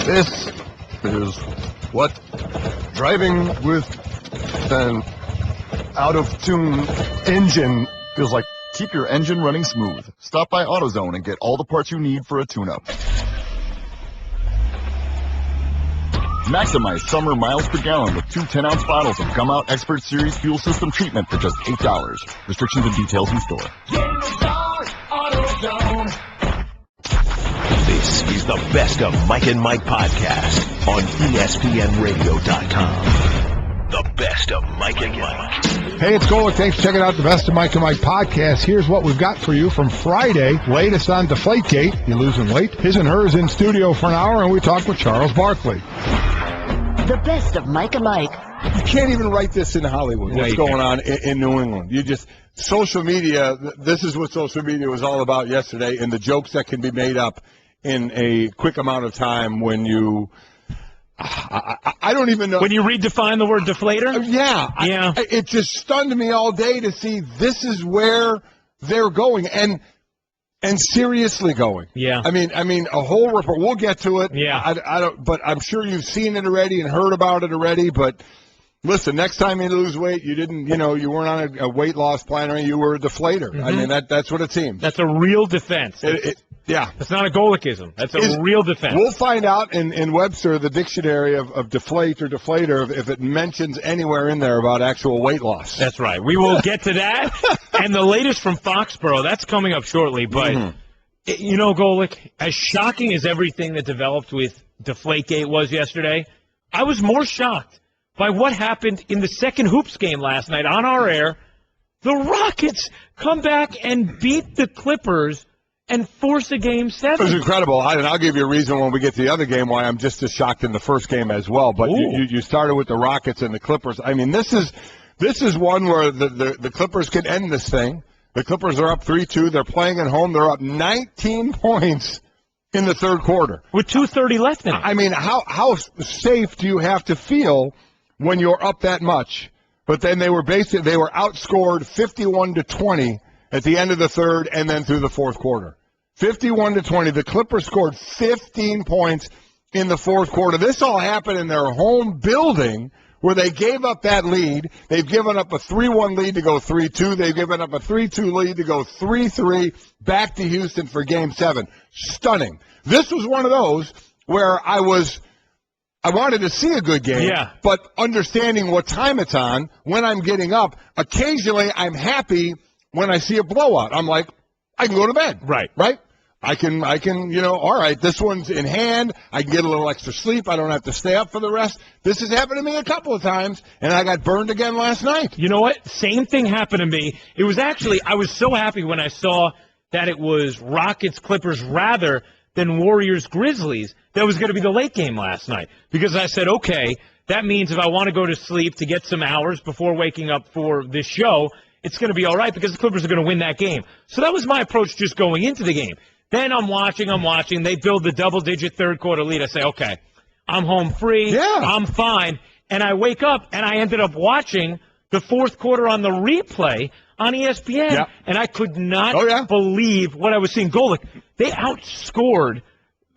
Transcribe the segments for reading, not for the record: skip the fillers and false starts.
This is what driving with an out-of-tune engine feels like. Keep your engine running smooth. Stop by AutoZone and get all the parts you need for a tune-up. Maximize summer miles per gallon with 2 10-ounce bottles of Gum Out Expert Series fuel system treatment for just $8. Restrictions and details in store. This is the Best of Mike and Mike podcast on ESPNRadio.com. The Best of Mike and Mike. Hey, it's Golick. Thanks for checking out the Best of Mike and Mike podcast. Here's what we've got for you from Friday. Latest on Deflategate. You losing weight? His and hers in studio for an hour, and we talk with Charles Barkley. The Best of Mike and Mike. You can't even write this in Hollywood, what's going on in New England. You just, social media, this is what social media was all about yesterday, and the jokes that can be made up in a quick amount of time when you... I don't even know. When you redefine the word deflator? Yeah. It just stunned me all day to see this is where they're going and seriously going. Yeah. I mean, a whole report. We'll get to it. Yeah. I don't. But I'm sure you've seen it already and heard about it already. But listen, next time you lose weight, you didn't. You weren't on a weight loss plan, or you were a deflator. Mm-hmm. I mean, that's what it seems. That's a real defense. Yeah. It's not a Golickism. That's a real defense. We'll find out in Webster, the dictionary of deflate or deflator, if it mentions anywhere in there about actual weight loss. That's right. We will get to that. And the latest from Foxborough, that's coming up shortly. But, Golick, as shocking as everything that developed with Deflategate was yesterday, I was more shocked by what happened in the second Hoops game last night on our air. The Rockets come back and beat the Clippers and force a Game 7. It was incredible. I'll give you a reason when we get to the other game why I'm just as shocked in the first game as well. But you started with the Rockets and the Clippers. I mean, this is one where the Clippers can end this thing. The Clippers are up 3-2. They're playing at home. They're up 19 points in the third quarter. With 2:30 left in it. I mean, how safe do you have to feel when you're up that much? But then they were outscored 51-20 at the end of the third and then through the fourth quarter. 51-20. The Clippers scored 15 points in the fourth quarter. This all happened in their home building where they gave up that lead. They've given up a 3-1 lead to go 3-2. They've given up a 3-2 lead to go 3-3 back to Houston for Game 7. Stunning. This was one of those where I wanted to see a good game, but understanding what time it's on, when I'm getting up, occasionally I'm happy when I see a blowout. I'm like, I can go to bed. Right. I can, all right, this one's in hand. I can get a little extra sleep. I don't have to stay up for the rest. This has happened to me a couple of times, and I got burned again last night. You know what? Same thing happened to me. It was actually, I was so happy when I saw that it was Rockets-Clippers rather than Warriors-Grizzlies that was going to be the late game last night. Because I said, okay, that means if I want to go to sleep to get some hours before waking up for this show, it's going to be all right because the Clippers are going to win that game. So that was my approach just going into the game. Then I'm watching. They build the double-digit third-quarter lead. I say, okay, I'm home free. Yeah. I'm fine. And I wake up, and I ended up watching the fourth quarter on the replay on ESPN, and I could not believe what I was seeing. Golick, they outscored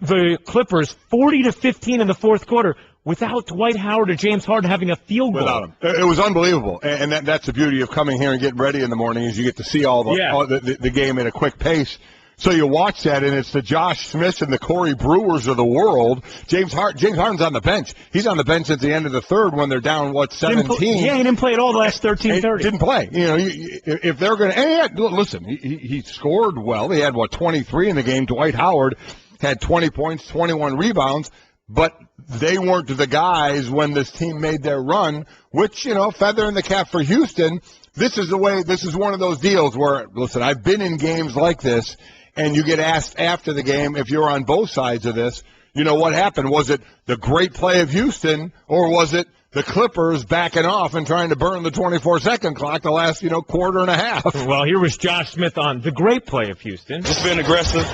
the Clippers 40-15 in the fourth quarter without Dwight Howard or James Harden having a field goal. Without him. It was unbelievable. And that's the beauty of coming here and getting ready in the morning is you get to see all the game at a quick pace. So you watch that, and it's the Josh Smiths and the Corey Brewers of the world. James Harden's on the bench. He's on the bench at the end of the third when they're down, 17? He didn't play at all the last 13-30. Didn't play. If they're going to – listen, he scored well. He had, 23 in the game. Dwight Howard had 20 points, 21 rebounds. But they weren't the guys when this team made their run, which, feather in the cap for Houston. This is one of those deals where, listen, I've been in games like this, and you get asked after the game if you're on both sides of this, what happened? Was it the great play of Houston, or was it the Clippers backing off and trying to burn the 24-second clock the last, quarter and a half? Well, here was Josh Smith on the great play of Houston. Just being aggressive,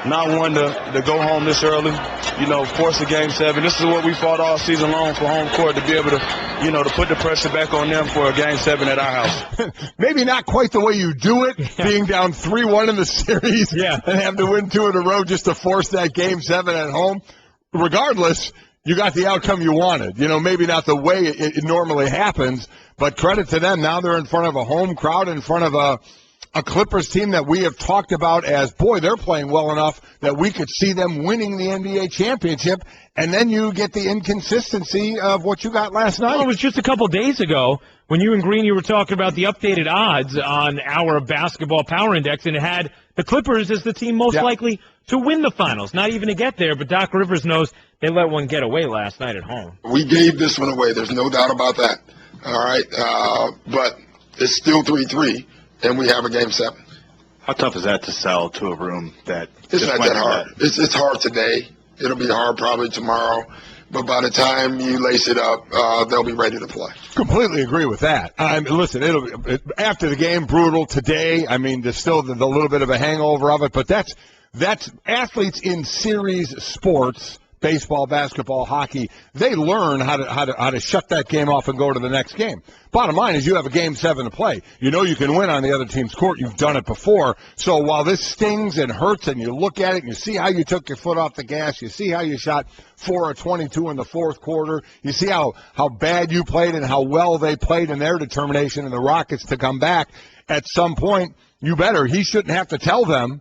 not one to go home this early. force a Game 7. This is what we fought all season long for home court, to be able to, to put the pressure back on them for a Game 7 at our house. Maybe not quite the way you do it, being down 3-1 in the series and have to win 2 in a row just to force that Game 7 at home. Regardless, you got the outcome you wanted. Maybe not the way it normally happens, but credit to them. Now they're in front of a home crowd, in front of a Clippers team that we have talked about as, boy, they're playing well enough that we could see them winning the NBA championship. And then you get the inconsistency of what you got last night. Well, it was just a couple days ago when you and Green, you were talking about the updated odds on our basketball power index, and it had the Clippers as the team most likely to win the finals. Not even to get there, but Doc Rivers knows they let one get away last night at home. We gave this one away. There's no doubt about that. All right. But it's still 3-3. And we have a Game 7. How tough is that to sell to a room that it's not that hard? It's hard today. It'll be hard probably tomorrow. But by the time you lace it up, they'll be ready to play. Completely agree with that. Listen, after the game, brutal today. There's still the little bit of a hangover of it, but that's athletes in series sports. Baseball, basketball, hockey, they learn how to shut that game off and go to the next game. Bottom line is you have a Game 7 to play. You know you can win on the other team's court. You've done it before. So while this stings and hurts and you look at it and you see how you took your foot off the gas, you see how you shot 4 of 22 in the fourth quarter, you see how bad you played and how well they played in their determination and the Rockets to come back, at some point, he shouldn't have to tell them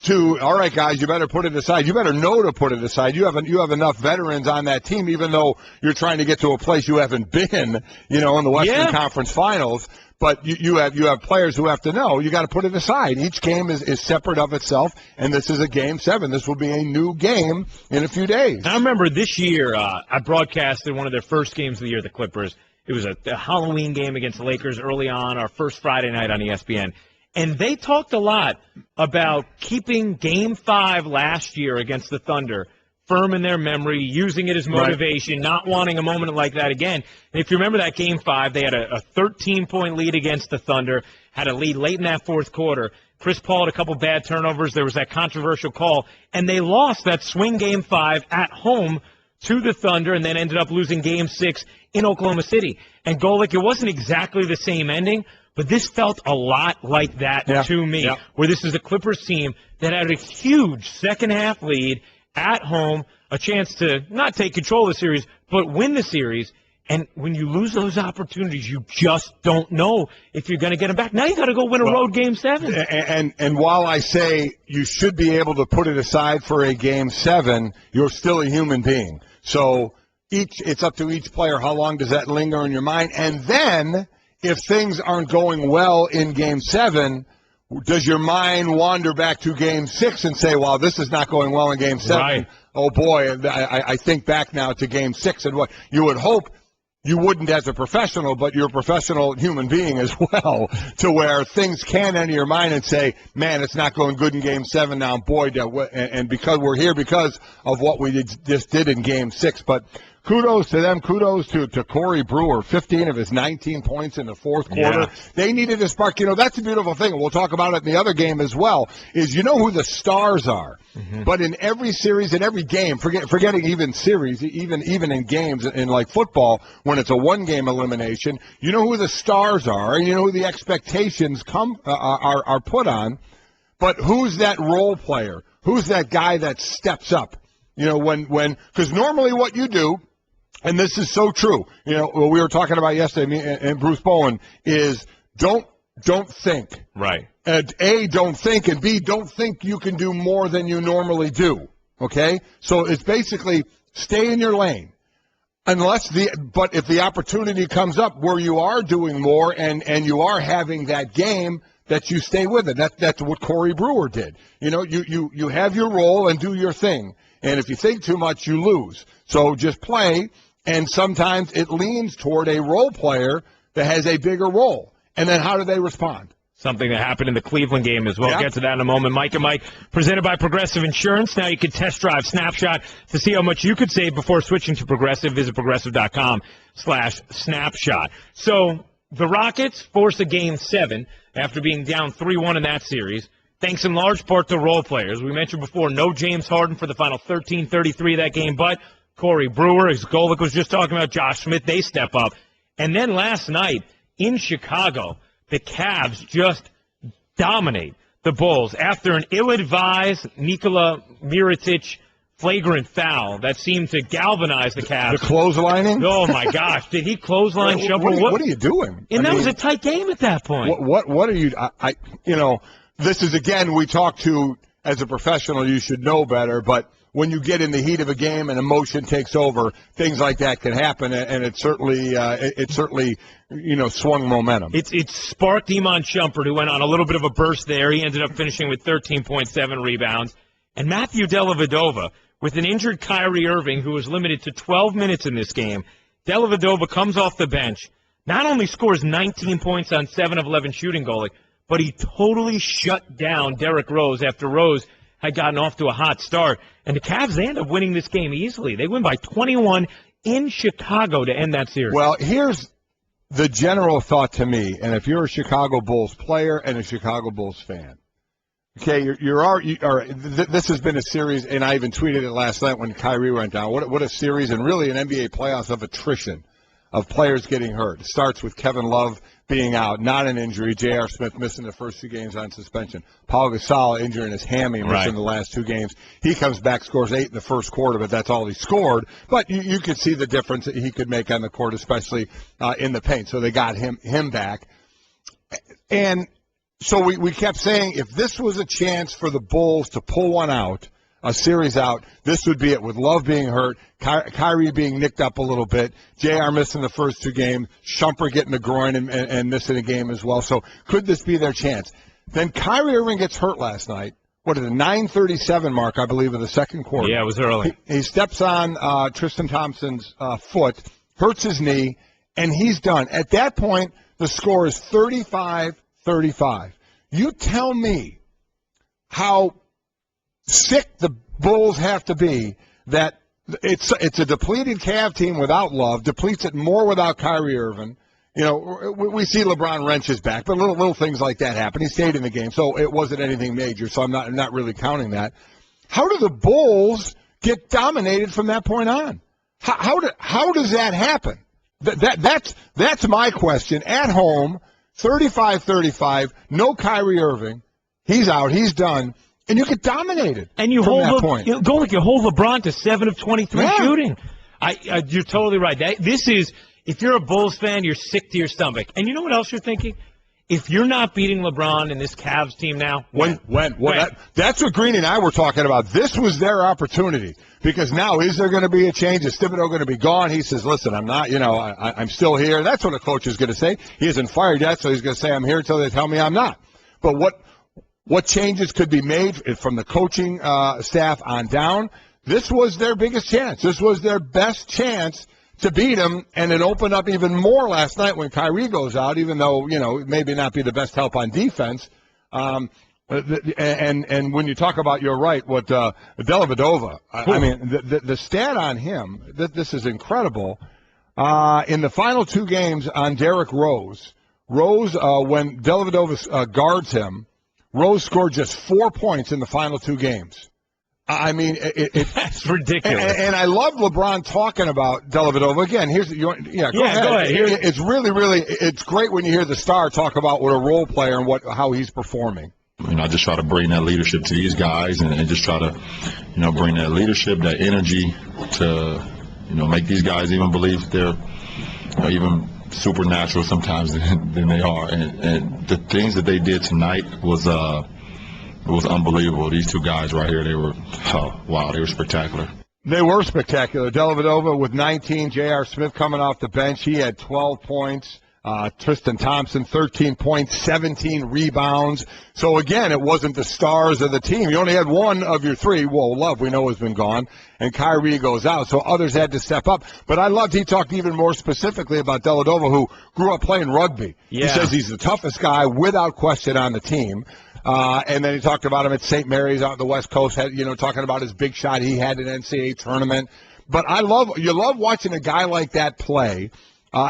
all right, guys, you better put it aside. You better know to put it aside. You have enough veterans on that team, even though you're trying to get to a place you haven't been, in the Western Conference Finals. But you have players who have to know you got to put it aside. Each game is separate of itself, and this is a Game 7. This will be a new game in a few days. I remember this year I broadcasted one of their first games of the year, the Clippers. It was a Halloween game against the Lakers early on, our first Friday night on ESPN. And they talked a lot about keeping Game 5 last year against the Thunder firm in their memory, using it as motivation, not wanting a moment like that again. And if you remember that Game 5, they had a 13-point lead against the Thunder, had a lead late in that fourth quarter. Chris Paul had a couple bad turnovers. There was that controversial call. And they lost that swing Game 5 at home to the Thunder and then ended up losing Game 6 in Oklahoma City. And Golick, it wasn't exactly the same ending, but this felt a lot like that to me, where this is a Clippers team that had a huge second-half lead at home, a chance to not take control of the series, but win the series. And when you lose those opportunities, you just don't know if you're going to get them back. Now you got to go win a road Game 7. And while I say you should be able to put it aside for a Game 7, you're still a human being. So it's up to each player how long does that linger in your mind. And then if things aren't going well in Game 7, does your mind wander back to Game 6 and say, well, this is not going well in Game 7? Right. Oh, boy, I think back now to Game 6 and what you would hope you wouldn't as a professional, but you're a professional human being as well, to where things can enter your mind and say, man, it's not going good in Game 7 now, boy, and because we're here because of what we just did in Game 6. But kudos to them. Kudos to Corey Brewer, 15 of his 19 points in the fourth quarter. Yeah. They needed a spark. That's a beautiful thing, and we'll talk about it in the other game as well, is who the stars are. Mm-hmm. But in every series, in every game, forgetting even series, even in games, in like football, when it's a one-game elimination, you know who the stars are, and you know who the expectations are put on. But who's that role player? Who's that guy that steps up? Because normally what you do, and this is so true, what we were talking about yesterday, me and Bruce Bowen, is don't think. Right. A, don't think, and B, don't think you can do more than you normally do. Okay? So it's basically stay in your lane. But if the opportunity comes up where you are doing more and you are having that game, that you stay with it. That's what Corey Brewer did. You have your role and do your thing. And if you think too much, you lose. So just play, and sometimes it leans toward a role player that has a bigger role. And then how do they respond? Something that happened in the Cleveland game as well. Yep. Get to that in a moment. Mike and Mike, presented by Progressive Insurance. Now you can test drive Snapshot to see how much you could save before switching to Progressive. Visit Progressive.com/snapshot. So the Rockets force a Game 7 after being down 3-1 in that series. thanks in large part to role players. We mentioned before, no James Harden for the final 13:33 of that game, but Corey Brewer, as Golick was just talking about, Josh Smith, they step up. And then last night in Chicago, the Cavs just dominate the Bulls after an ill-advised Nikola Mirotic flagrant foul that seemed to galvanize the Cavs. The clotheslining? Oh, my gosh. Did he clothesline Shumpert? What are you doing? And that was a tight game at that point. What are you – this is, again, we talk to, as a professional, you should know better, but when you get in the heat of a game and emotion takes over, things like that can happen, and it certainly swung momentum. It sparked Iman Shumpert, who went on a little bit of a burst there. He ended up finishing with 13.7 rebounds. And Matthew Dellavedova, with an injured Kyrie Irving, who was limited to 12 minutes in this game, Dellavedova comes off the bench, not only scores 19 points on 7 of 11 shooting, Golick, but he totally shut down Derrick Rose after Rose had gotten off to a hot start. And the Cavs, they end up winning this game easily. They win by 21 in Chicago to end that series. Well, here's the general thought to me, and if you're a Chicago Bulls player and a Chicago Bulls fan, okay, this has been a series, and I even tweeted it last night when Kyrie went down. What a series, and really an NBA playoffs of attrition, of players getting hurt. It starts with Kevin Love being out, not an injury. J.R. Smith missing the first 2 games on suspension. Paul Gasol injuring his hammy, missing the last 2 games. He comes back, scores 8 in the first quarter, but that's all he scored. But you could see the difference that he could make on the court, especially in the paint. So they got him back. And so we kept saying, if this was a chance for the Bulls to pull one out, a series out, this would be it, with Love being hurt, Kyrie being nicked up a little bit, JR missing the first 2 games, Shumpert getting the groin and missing a game as well. So could this be their chance? Then Kyrie Irving gets hurt last night. What is it, 9:37 mark, I believe, of the second quarter. Yeah, it was early. He steps on Tristan Thompson's foot, hurts his knee, and he's done. At that point, the score is 35-35. You tell me how sick the Bulls have to be that it's a depleted Cav team without Love, depletes it more without Kyrie Irving. We see LeBron wrench his back, but little things like that happen. He stayed in the game, so it wasn't anything major, so I'm not really counting that. How do the Bulls get dominated from that point on? How does that happen? That's my question. At home, 35-35, no Kyrie Irving. He's out. He's done. And you get dominated. And you hold LeBron to 7 of 23 shooting. You're totally right. This is, if you're a Bulls fan, you're sick to your stomach. And you know what else you're thinking? If you're not beating LeBron in this Cavs team now, when? That's what Greeny and I were talking about. This was their opportunity. Because now, is there going to be a change? Is Thibodeau going to be gone? He says, listen, I'm not, I'm still here. That's what a coach is going to say. He isn't fired yet, so he's going to say, I'm here until they tell me I'm not. But what changes could be made from the coaching staff on down? This was their biggest chance. This was their best chance to beat him, and it opened up even more last night when Kyrie goes out, even though, maybe not be the best help on defense. And when you talk about, you're right, what Dellavedova, I mean, the stat on him, this is incredible. In the final 2 games on Derrick Rose, when Dellavedova guards him, Rose scored just 4 points in the final 2 games. I mean, that's ridiculous. And I love LeBron talking about Dellavedova. Again, go ahead. It's really, it's great when you hear the star talk about what a role player and how he's performing. I just try to bring that leadership to these guys and just try to, bring that leadership, that energy to, make these guys even believe they're even supernatural sometimes than they are. And the things that they did tonight was unbelievable. These 2 guys right here, they were spectacular. They were spectacular. Dellavedova with 19, J.R. Smith coming off the bench. He had 12 points. Tristan Thompson, 13 points, 17 rebounds. So, again, it wasn't the stars of the team. You only had 1 of your 3. Well, Love, we know, has been gone. And Kyrie goes out. So others had to step up. But I loved he talked even more specifically about Dellavedova, who grew up playing rugby. Yeah. He says he's the toughest guy without question on the team. And then he talked about him at St. Mary's out on the West Coast, talking about his big shot he had in an NCAA tournament. But you love watching a guy like that play.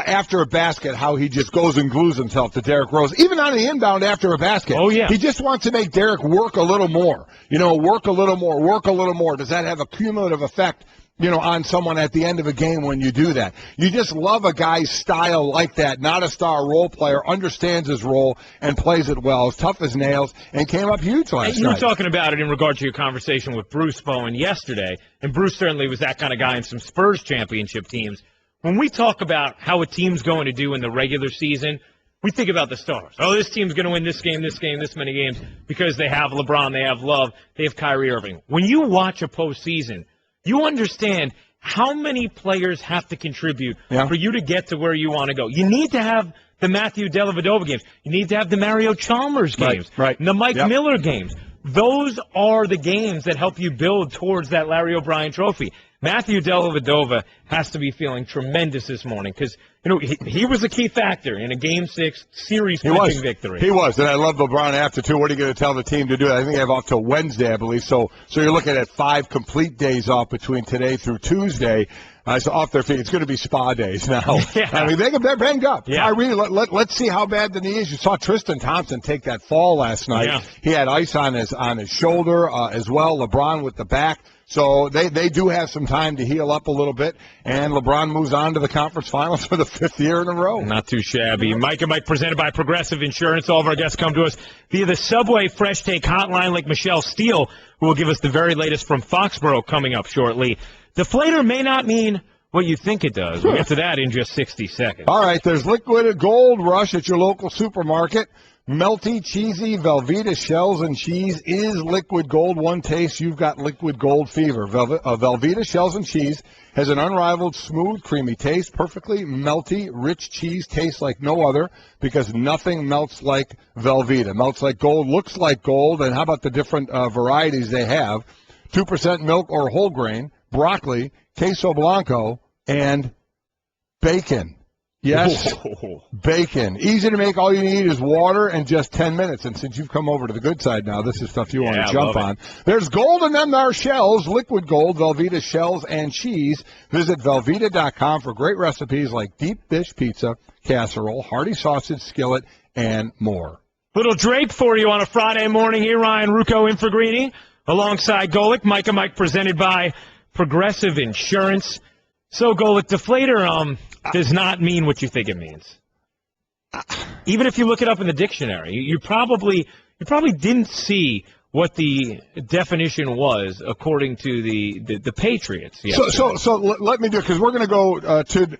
after a basket, how he just goes and glues himself to Derrick Rose, even on the inbound after a basket. Oh, yeah. He just wants to make Derrick work a little more. Work a little more. Does that have a cumulative effect, on someone at the end of a game when you do that? You just love a guy's style like that, not a star role player, understands his role and plays it well, as tough as nails, and came up huge last night. You were talking about it in regard to your conversation with Bruce Bowen yesterday, and Bruce certainly was that kind of guy in some Spurs championship teams. When we talk about how a team's going to do in the regular season, we think about the stars. Oh, this team's going to win this game, this many games, because they have LeBron, they have Love, they have Kyrie Irving. When you watch a postseason, you understand how many players have to contribute for you to get to where you want to go. You need to have the Matthew Dellavedova games. You need to have the Mario Chalmers games, right. And the Mike Miller games. Those are the games that help you build towards that Larry O'Brien trophy. Matthew Dellavedova has to be feeling tremendous this morning because, he was a key factor in a Game 6 series-clinching victory. He was, and I love LeBron after, too. What are you going to tell the team to do? I think they have off till Wednesday, I believe. So you're looking at 5 complete days off between today through Tuesday. So off their feet. It's going to be spa days now. Yeah. I mean, they're banged up. Yeah. Let's see how bad the knee is. You saw Tristan Thompson take that fall last night. Yeah. He had ice on his shoulder as well. LeBron with the back. So they do have some time to heal up a little bit, and LeBron moves on to the conference finals for the 5th year in a row. Not too shabby. Mike and Mike presented by Progressive Insurance. All of our guests come to us via the Subway Fresh Take hotline, like Michelle Steele, who will give us the very latest from Foxborough coming up shortly. Deflator may not mean what you think it does. We'll get to that in just 60 seconds. All right, there's Liquid Gold Rush at your local supermarket. Melty, cheesy, Velveeta shells and cheese is liquid gold. One taste, you've got liquid gold fever. Velveeta shells and cheese has an unrivaled, smooth, creamy taste. Perfectly melty, rich cheese tastes like no other because nothing melts like Velveeta. Melts like gold, looks like gold, and how about the different varieties they have? 2% milk or whole grain, broccoli, queso blanco, and bacon. Yes, bacon. Easy to make. All you need is water and just 10 minutes. And since you've come over to the good side now, this is stuff you want to jump on. There's gold in them there shells, liquid gold, Velveeta shells and cheese. Visit Velveeta.com for great recipes like deep dish pizza, casserole, hearty sausage skillet, and more. Little Drake for you on a Friday morning here. Ryan Ruocco in for Greeny alongside Golick. Mike and Mike presented by Progressive Insurance. So, Golick, Deflator does not mean what you think it means. Even if you look it up in the dictionary, you probably didn't see what the definition was according to the Patriots. So let me do it because we're going to go to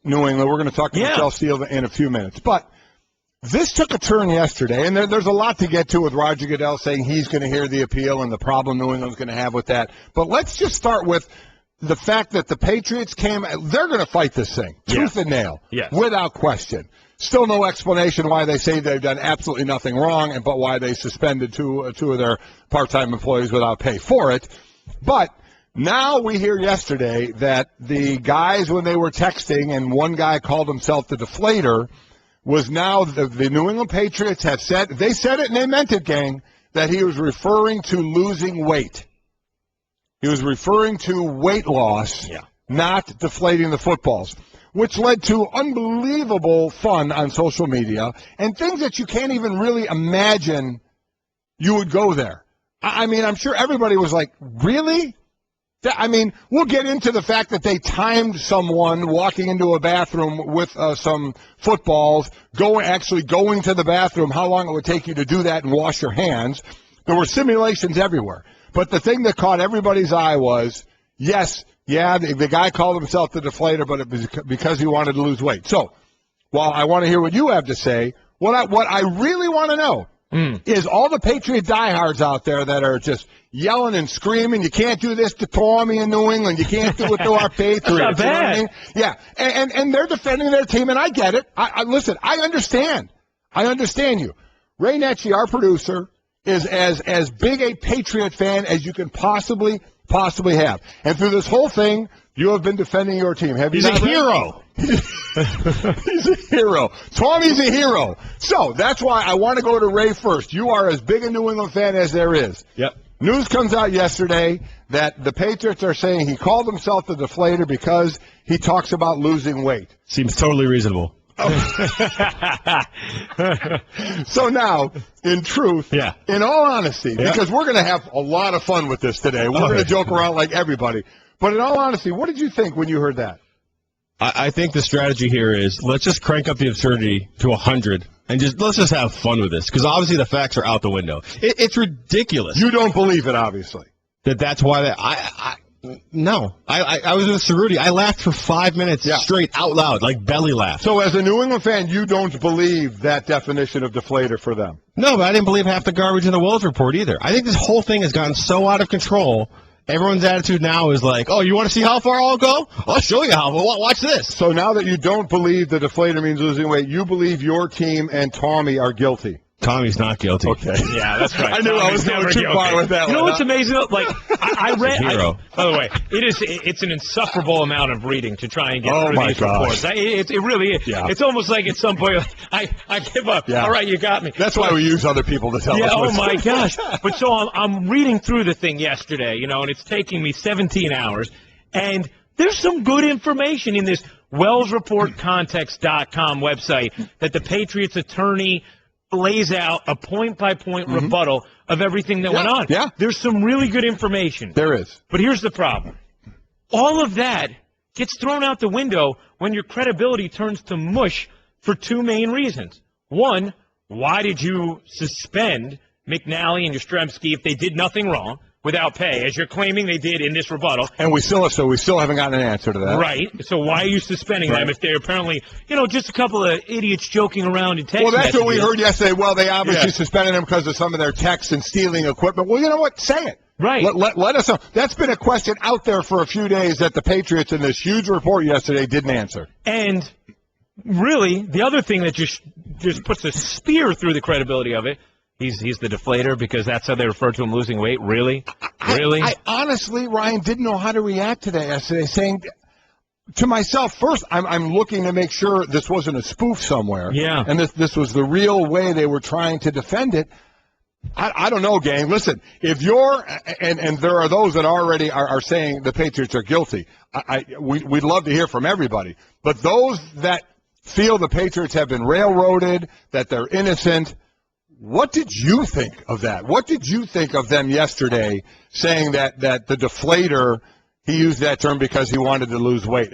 New England. We're going to talk to Michelle Steele in a few minutes, but. This took a turn yesterday, and there's a lot to get to with Roger Goodell saying he's going to hear the appeal and the problem New England's going to have with that. But let's just start with the fact that the Patriots they're going to fight this thing, tooth and nail, without question. Still no explanation why they say they've done absolutely nothing wrong, but why they suspended two of their part-time employees without pay for it. But now we hear yesterday that the guys, when they were texting, and one guy called himself the Deflator, was now the New England Patriots have said, they said it and they meant it, gang, that he was referring to losing weight. He was referring to weight loss, not deflating the footballs, which led to unbelievable fun on social media and things that you can't even really imagine you would go there. I mean, I'm sure everybody was like, really? I mean, we'll get into the fact that they timed someone walking into a bathroom with some footballs, actually going to the bathroom, how long it would take you to do that and wash your hands. There were simulations everywhere. But the thing that caught everybody's eye was, the guy called himself the Deflator, but it was because he wanted to lose weight. So, while I want to hear what you have to say, what I really want to know is all the Patriot diehards out there that are just yelling and screaming, you can't do this to Tommy in New England, you can't do it to our Patriots. That's not bad. You know what I mean? And they're defending their team, and I get it. Listen, I understand. I understand you. Ray Netchie, our producer, is as big a Patriot fan as you can possibly have. And through this whole thing, you have been defending your team. Have you? He's a hero. He's a hero. Tommy's a hero. So that's why I want to go to Ray first. You are as big a New England fan as there is. Yep. News comes out yesterday that the Patriots are saying he called himself the Deflator because he talks about losing weight. Seems totally reasonable. So now, in truth, in all honesty, because we're going to have a lot of fun with this today. We're going to joke around like everybody. But in all honesty, what did you think when you heard that? I think the strategy here is let's just crank up the absurdity to 100 and let's just have fun with this, because obviously the facts are out the window. It's ridiculous. You don't believe it, obviously. That's why No. I was with Cerruti. I laughed for 5 minutes straight out loud, like belly laugh. So as a New England fan, you don't believe that definition of deflator for them? No, but I didn't believe half the garbage in the Wells report either. I think this whole thing has gotten so out of control. Everyone's attitude now is like, oh, you want to see how far I'll go? I'll show you how. Watch this. So now that you don't believe the deflator means losing weight, you believe your team and Tommy are guilty. Tommy's not guilty. Okay. Yeah, that's right. I knew I was going too far with that one. You know what's amazing? Like, I read. By the way, it's an insufferable amount of reading to try and get through these reports. It really is. Yeah. It's almost like at some point, I give up. Yeah. All right, you got me. That's why we use other people to tell us. Oh my gosh! But so I'm reading through the thing yesterday, and it's taking me 17 hours, and there's some good information in this WellsReportContext.com website that the Patriots attorney lays out a point-by-point rebuttal of everything that went on. Yeah. There's some really good information. There is. But here's the problem. All of that gets thrown out the window when your credibility turns to mush for two main reasons. One, why did you suspend McNally and Yastrzemski if they did nothing wrong without pay, as you're claiming they did in this rebuttal? And we still haven't gotten an answer to that. Right. So why are you suspending them if they're apparently, just a couple of idiots joking around in text Well, that's messages? what we heard yesterday. Well, they obviously suspended them because of some of their texts and stealing equipment. Well, you know what? Say it. Right. Let us know. That's been a question out there for a few days that the Patriots in this huge report yesterday didn't answer. And really, the other thing that just puts a spear through the credibility of it, he's the deflator because that's how they refer to him losing weight. Really? Really? I honestly, Ryan, didn't know how to react to that yesterday, saying to myself, first, I'm looking to make sure this wasn't a spoof somewhere. Yeah. And this was the real way they were trying to defend it. I don't know, gang. Listen, if you're and there are those that already are saying the Patriots are guilty. We'd love to hear from everybody. But those that feel the Patriots have been railroaded, that they're innocent, what did you think of that? What did you think of them yesterday saying that the deflator, he used that term because he wanted to lose weight?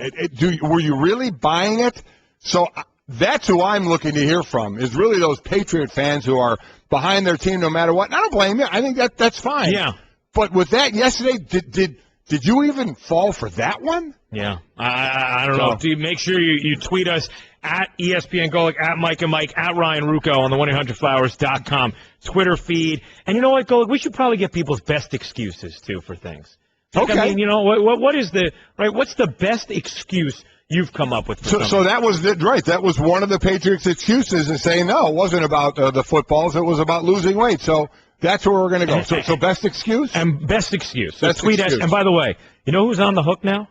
Were you really buying it? So that's who I'm looking to hear from, is really those Patriot fans who are behind their team no matter what. And I don't blame you. I think that's fine. Yeah. But with that yesterday, did you even fall for that one? Yeah. I don't know. Make sure you tweet us at ESPN Golic, at Mike and Mike, at Ryan Ruocco on the 1-800-Flowers.com Twitter feed. And you know what, Golic? We should probably get people's best excuses, too, for things. Okay. I mean, what is what's the best excuse you've come up with for something? So that was right. That was one of the Patriots' excuses, in saying, no, it wasn't about the footballs. It was about losing weight. So that's where we're going to go. So best excuse? And best excuse. So best tweet excuse. us. And by the way, you know who's on the hook now?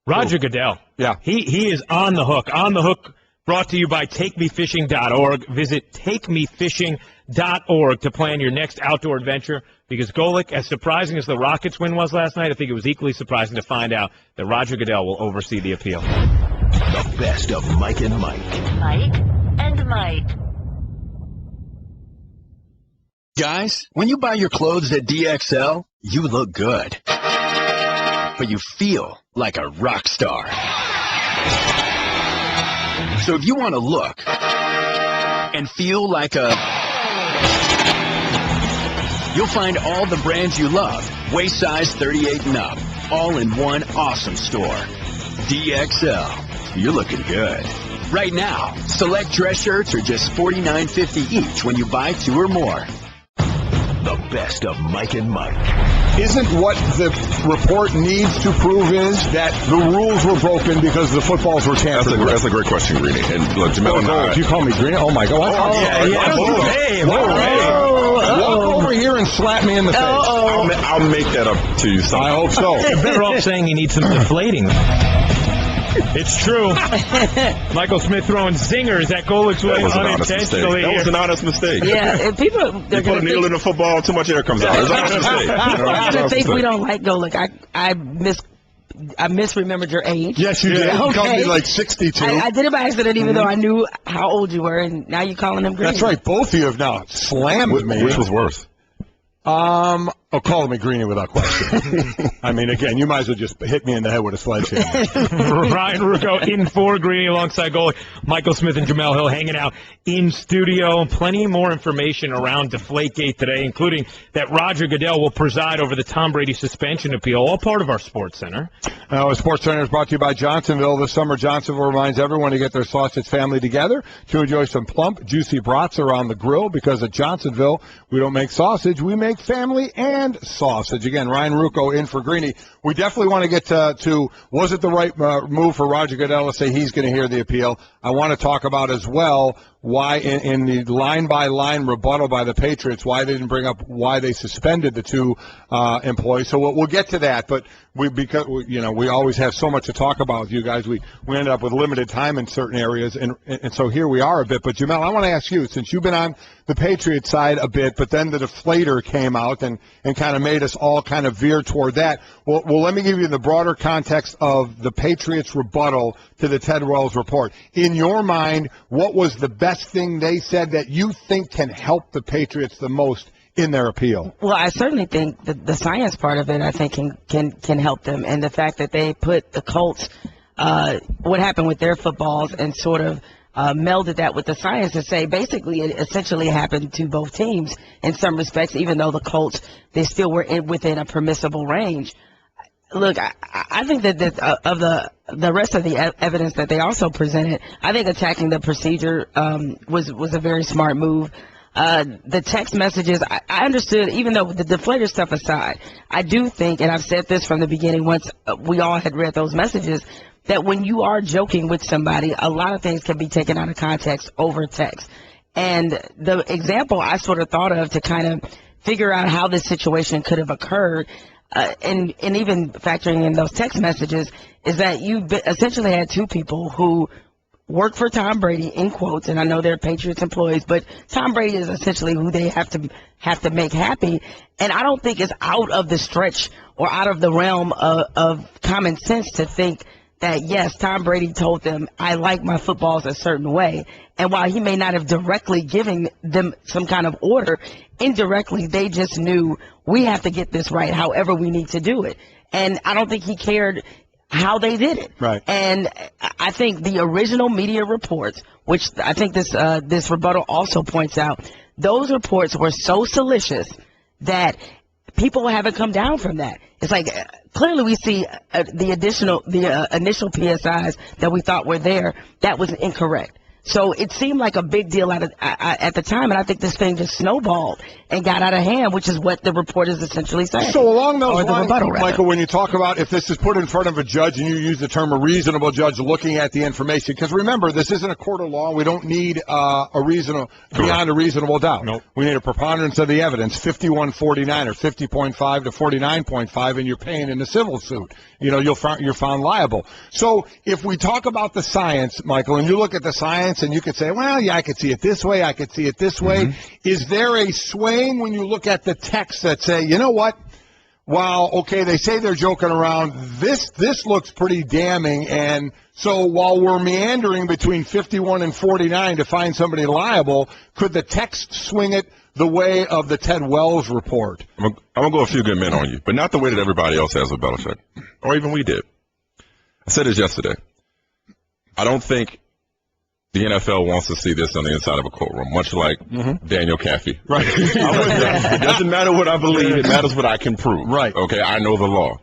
Roger Goodell. Yeah. He is on the hook. On the hook, brought to you by TakeMeFishing.org. Visit TakeMeFishing.org to plan your next outdoor adventure. Because Golic, as surprising as the Rockets win was last night, I think it was equally surprising to find out that Roger Goodell will oversee the appeal. The best of Mike and Mike. Mike and Mike. Guys, when you buy your clothes at DXL, you look good. But you feel like a rock star. So if you want to look and feel like you'll find all the brands you love, waist size 38 and up, all in one awesome store. DXL, you're looking good. Right now, select dress shirts are just $49.50 each when you buy 2 or more. The best of Mike and Mike. Isn't what the report needs to prove is that the rules were broken because the footballs were tampered with? That's a great question, Greeny. And look, Jemele and I... You call me Greeny? Oh, my God. Walk over here and slap me in the face. I'll make that up to you sometime. I hope so. You're better off saying you need some deflating. It's true. Michael Smith throwing zingers at Golik's way unintentionally. That was an honest mistake. Yeah, and people You put a needle in the football, too much air comes out. It's an honest mistake. I think we don't like Golik. I misremembered your age. Yes, you did. You called me like 62. I did it by accident, even though I knew how old you were, and now you're calling him Greeny. That's right. Both of you have now slammed me. Which was worse? Calling me Greeny without question. I mean, again, you might as well just hit me in the head with a sledgehammer. Ryan Ruocco in for Greeny alongside Golik. Michael Smith and Jemele Hill hanging out in studio. Plenty more information around Deflategate today, including that Roger Goodell will preside over the Tom Brady suspension appeal, all part of our Sports Center. Sports Center is brought to you by Johnsonville. This summer, Johnsonville reminds everyone to get their sausage family together to enjoy some plump, juicy brats around the grill, because at Johnsonville, we don't make sausage, we make family and sausage. Again, Ryan Ruocco in for Greeny. We definitely want to get to was it the right move for Roger Goodell to say he's going to hear the appeal? I want to talk about as well why in the line-by-line rebuttal by the Patriots, why they didn't bring up why they suspended the two employees. So we'll get to that, but because we always have so much to talk about with you guys, we ended up with limited time in certain areas, and so here we are a bit. But Jemele, I want to ask you, since you've been on the Patriots side a bit, but then the deflator came out and kind of made us all kind of veer toward that. Well, let me give you the broader context of the Patriots' rebuttal to the Ted Wells report. In your mind, what was the best thing they said that you think can help the Patriots the most in their appeal? Well, I certainly think the science part of it, I think, can help them. And the fact that they put the Colts, what happened with their footballs, and sort of melded that with the science to say basically it essentially happened to both teams in some respects, even though the Colts, they still were within a permissible range. Look, I think that of the rest of the evidence that they also presented, I think attacking the procedure was a very smart move. The text messages, I understood, even though the deflator stuff aside, I do think, and I've said this from the beginning once we all had read those messages, that when you are joking with somebody, a lot of things can be taken out of context over text. And the example I sort of thought of to kind of figure out how this situation could have occurred, and even factoring in those text messages, is that you essentially had two people who work for Tom Brady, in quotes, and I know they're Patriots employees, but Tom Brady is essentially who they have to make happy. And I don't think it's out of the stretch or out of the realm of common sense to think that, yes, Tom Brady told them, I like my footballs a certain way. And while he may not have directly given them some kind of order, indirectly they just knew we have to get this right however we need to do it. And I don't think he cared how they did it. Right. And I think the original media reports, which I think this rebuttal also points out, those reports were so salacious that people haven't come down from that. It's like clearly we see the initial PSIs that we thought were there, that was incorrect. So it seemed like a big deal at the time, and I think this thing just snowballed and got out of hand, which is what the report is essentially saying. So along those lines, rebuttal, Michael, when you talk about if this is put in front of a judge, and you use the term a reasonable judge looking at the information, because remember, this isn't a court of law. We don't need beyond a reasonable doubt. Nope. We need a preponderance of the evidence, 51-49 or 50.5 to 49.5, and you're paying in a civil suit. You're found liable. So if we talk about the science, Michael, and you look at the science, and you could say, well, yeah, I could see it this way, I could see it this way. Is there a swaying when you look at the texts that say, you know what? While, okay, they say they're joking around, this looks pretty damning, and so while we're meandering between 51 and 49 to find somebody liable, could the text swing it the way of the Ted Wells report? I'm going to go a few good men on you, but not the way that everybody else has with Belichick, or even we did. I said this yesterday. I don't think the NFL wants to see this on the inside of a courtroom, much like Daniel Caffey. Right. It doesn't matter what I believe. It matters what I can prove. Right. Okay, I know the law.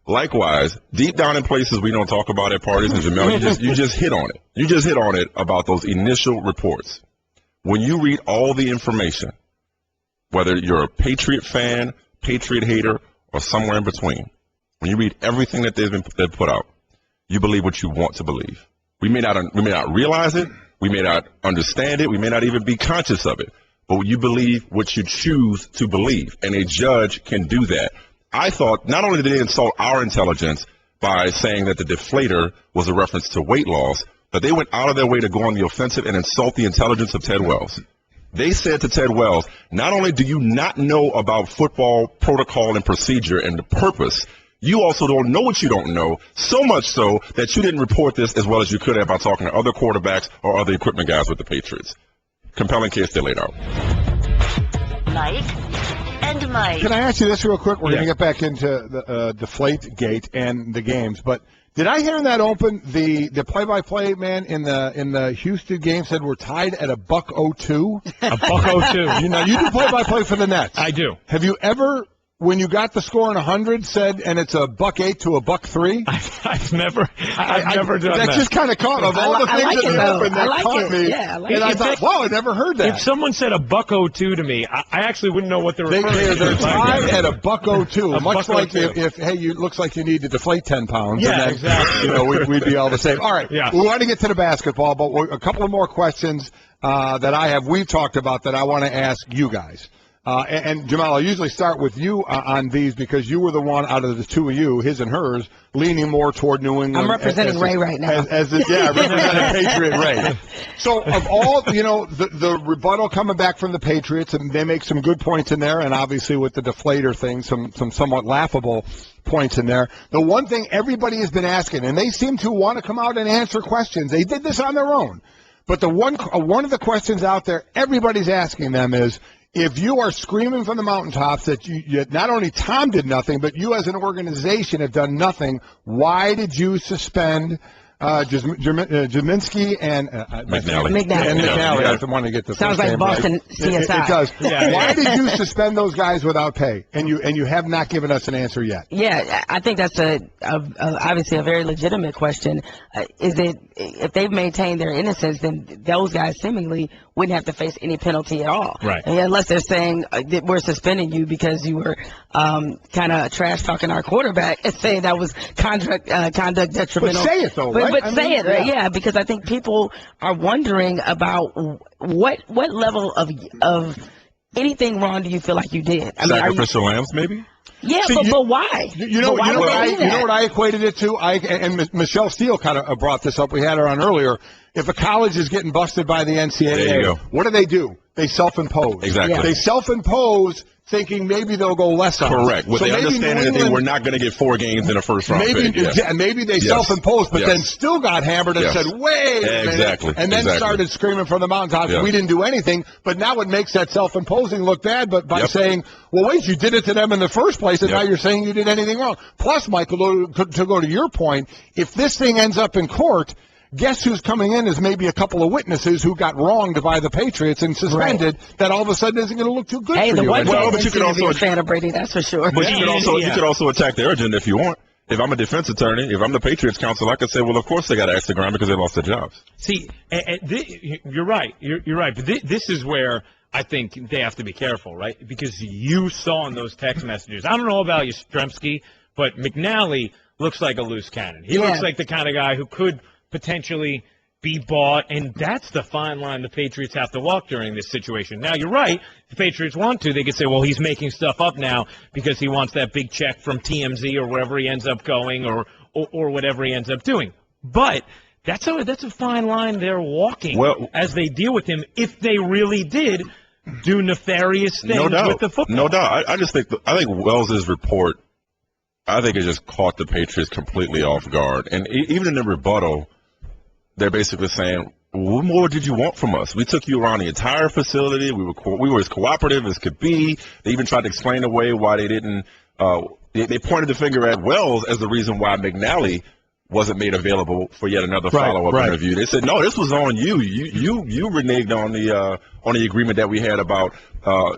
Likewise, deep down in places we don't talk about at parties, and Jemele, you just hit on it. You just hit on it about those initial reports. When you read all the information, whether you're a Patriot fan, Patriot hater, or somewhere in between, when you read everything that they've put out, you believe what you want to believe. We may not realize it, we may not understand it, we may not even be conscious of it, but you believe what you choose to believe, and a judge can do that. I thought not only did they insult our intelligence, by saying that the deflator was a reference to weight loss, but they went out of their way to go on the offensive and insult the intelligence of Ted Wells. They said to Ted Wells, not only do you not know about football protocol and procedure and the purpose, you also don't know what you don't know, so much so that you didn't report this as well as you could have by talking to other quarterbacks or other equipment guys with the Patriots. Compelling case they laid out. Mike and Mike. Can I ask you this real quick? We're going to get back into the Deflategate and the games, but did I hear in that open the play-by-play man in the Houston game said we're tied at $1.02? $1.02. You know, you do play-by-play for the Nets. I do. Have you ever, when you got the score in 100, said, and it's $1.08 to $1.03? I've never done that. That just kind of caught me. Of all the things that happened, that caught me. Yeah, and I thought, wow, I never heard that. If someone said $1.02 to me, I actually wouldn't know what they're referring to. They're tied at $1.02. Much like $1.02. if hey, it looks like you need to deflate 10 pounds. Yeah, and then, exactly. You know, we'd be all the same. All right. Yeah. We want to get to the basketball, but a couple of more questions that I have. We've talked about that I want to ask you guys. And Jemele, I usually start with you on these because you were the one out of the two of you, his and hers, leaning more toward New England. I'm representing Ray right now. Representing Patriot Ray. So of all, you know, the rebuttal coming back from the Patriots, and they make some good points in there, and obviously with the deflator thing, some somewhat laughable points in there. The one thing everybody has been asking, and they seem to want to come out and answer questions. They did this on their own. But the one of the questions out there everybody's asking them is, if you are screaming from the mountaintops that you not only Tom did nothing, but you as an organization have done nothing, why did you suspend Jeminsky and McNally? And McNally. I want to get the sounds like Boston CSI. It does. Yeah. Why did you suspend those guys without pay? And you have not given us an answer yet. Yeah, I think that's obviously a very legitimate question. Is it if they've maintained their innocence, then those guys seemingly wouldn't have to face any penalty at all, right? And unless they're saying that we're suspending you because you were kind of trash talking our quarterback and saying that was conduct detrimental. But say it though, right? But say it, right? Yeah, because I think people are wondering about what level of anything wrong do you feel like you did? I mean, Sacrificial lambs, maybe? Yeah, but why? You know what I equated it to? And Michelle Steele kind of brought this up. We had her on earlier. If a college is getting busted by the NCAA, what do? They self-impose. Exactly. Yeah. They self-impose thinking maybe they'll go less on. Correct. With the understanding that they were not going to get 4 games in a first-round pick. Maybe they self-imposed, but then still got hammered and said, wait a minute. Exactly. And then started screaming from the mountaintops, we didn't do anything. But now it makes that self-imposing look bad, but by saying, well, wait, you did it to them in the first place, and now you're saying you did anything wrong. Plus, Michael, to go to your point, if this thing ends up in court, guess who's coming in as maybe a couple of witnesses who got wronged by the Patriots and suspended that all of a sudden isn't going to look too good for you. But you could also be a fan of Brady, that's for sure. But you could also attack their agenda if you want. If I'm a defense attorney, if I'm the Patriots counsel, I could say, well, of course they got to ask the ground because they lost their jobs. See, you're right. You're right. But this is where I think they have to be careful, right? Because you saw in those text messages, I don't know about Yastrzemski, but McNally looks like a loose cannon. He looks like the kind of guy who could potentially be bought, and that's the fine line the Patriots have to walk during this situation. Now, you're right. If the Patriots want to, they could say, well, he's making stuff up now because he wants that big check from TMZ or wherever he ends up going or whatever he ends up doing. But that's a fine line they're walking as they deal with him if they really did do nefarious things with the football. No doubt. I think Wells' report, I think it just caught the Patriots completely off guard. And even in the rebuttal, they're basically saying, what more did you want from us? We took you around the entire facility. We were as cooperative as could be. They even tried to explain away why they didn't they pointed the finger at Wells as the reason why McNally wasn't made available for yet another follow-up interview. They said, no, this was on you. You reneged on the agreement that we had about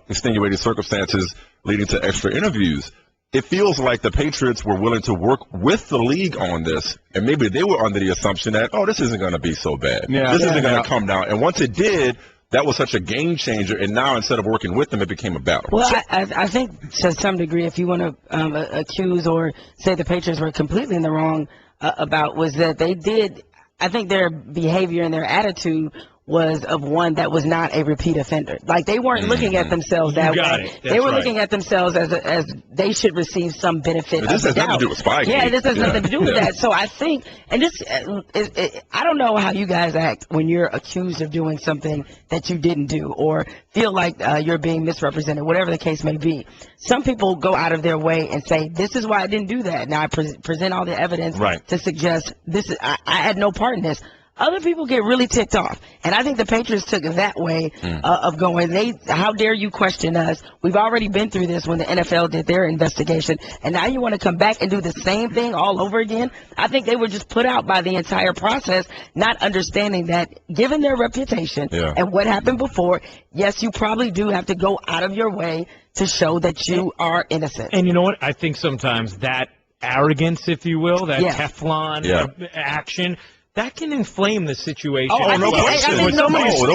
extenuating circumstances leading to extra interviews. It feels like the Patriots were willing to work with the league on this, and maybe they were under the assumption that, this isn't going to be so bad. This isn't going to come down. And once it did, that was such a game changer, and now instead of working with them, it became a battle. Well, I think to some degree, if you want to accuse or say the Patriots were completely in the wrong about was that they did, I think their behavior and their attitude was of one that was not a repeat offender. Like, they weren't looking at themselves that way. They were looking at themselves as they should receive some benefit. But this has nothing to do with Spygate. Yeah, this has nothing to do with that. So I think, and this, I don't know how you guys act when you're accused of doing something that you didn't do, or feel like you're being misrepresented, whatever the case may be. Some people go out of their way and say, this is why I didn't do that. Now I present all the evidence to suggest this. I had no part in this. Other people get really ticked off, and I think the Patriots took it that way of going, how dare you question us? We've already been through this when the NFL did their investigation, and now you want to come back and do the same thing all over again? I think they were just put out by the entire process, not understanding that given their reputation and what happened before, yes, you probably do have to go out of your way to show that you are innocent. And you know what? I think sometimes that arrogance, if you will, that Teflon action, that can inflame the situation. Oh, no question. No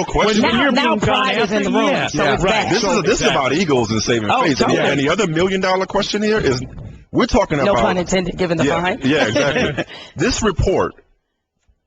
question. When you're being pride is in the room. So This is about egos and saving face. And the other $1 million question here is, we're talking about... No pun intended, given the fine. Yeah, exactly. This report,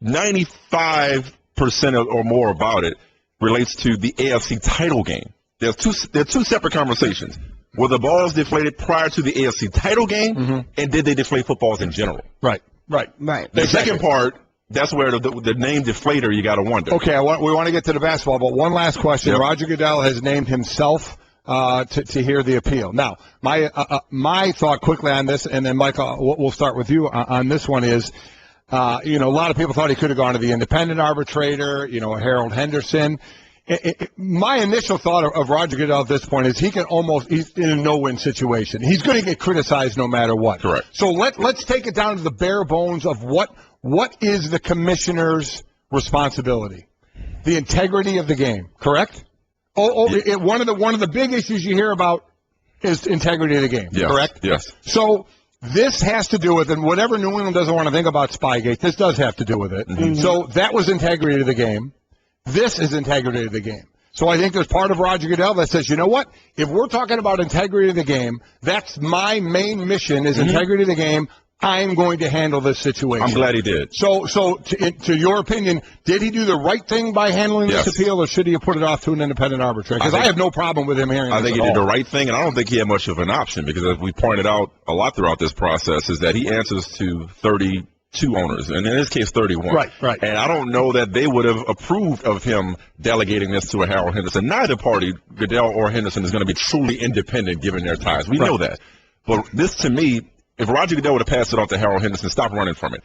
95% or more about it relates to the AFC title game. There are two separate conversations. Were the balls deflated prior to the AFC title game, and did they deflate footballs in general? Right. The second part, that's where the name deflator, you got to wonder. Okay, we want to get to the basketball, but one last question. Yep. Roger Goodell has named himself to hear the appeal. Now, my thought quickly on this, and then, Michael, we'll start with you on this one is, a lot of people thought he could have gone to the independent arbitrator, Harold Henderson. My initial thought of Roger Goodell at this point is he's in a no-win situation. He's going to get criticized no matter what. Correct. So let's take it down to the bare bones of what is the commissioner's responsibility? The integrity of the game, correct? One of the big issues you hear about is integrity of the game, correct? Yes. So this has to do with, and whatever New England doesn't want to think about Spygate, this does have to do with it. So that was integrity of the game. This is integrity of the game. So I think there's part of Roger Goodell that says, you know what? If we're talking about integrity of the game, that's my main mission is integrity of the game. I'm going to handle this situation. I'm glad he did. So to your opinion, did he do the right thing by handling this appeal, or should he have put it off to an independent arbitrator? Because I have no problem with him hearing I think he did the right thing, and I don't think he had much of an option, because as we pointed out a lot throughout this process, is that he answers to 32 owners, and in this case 31. Right. And I don't know that they would have approved of him delegating this to a Harold Henderson. Neither party, Goodell or Henderson, is going to be truly independent given their ties. We know that. But this, to me, if Roger Goodell would have passed it off to Harold Henderson, stop running from it.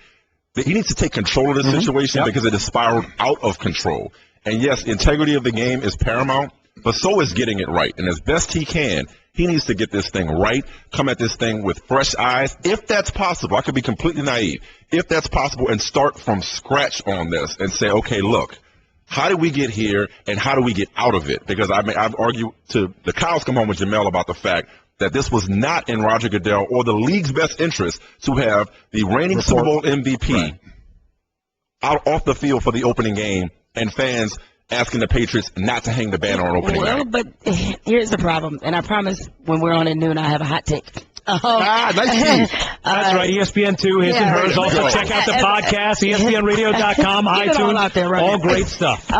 He needs to take control of the situation because it has spiraled out of control. And yes, integrity of the game is paramount, but so is getting it right. And as best he can, he needs to get this thing right, come at this thing with fresh eyes, if that's possible. I could be completely naive. If that's possible, and start from scratch on this and say, okay, look, how did we get here and how do we get out of it? Because I've argued to the cows come home with Jemele about the fact that this was not in Roger Goodell or the league's best interest to have the reigning Super Bowl MVP out off the field for the opening game and fans asking the Patriots not to hang the banner on opening night. But here's the problem, and I promise when we're on at noon, I have a hot take. Nice tease. That's right, ESPN2, his and hers. Also, check out the podcast, ESPNradio.com, iTunes, all great stuff.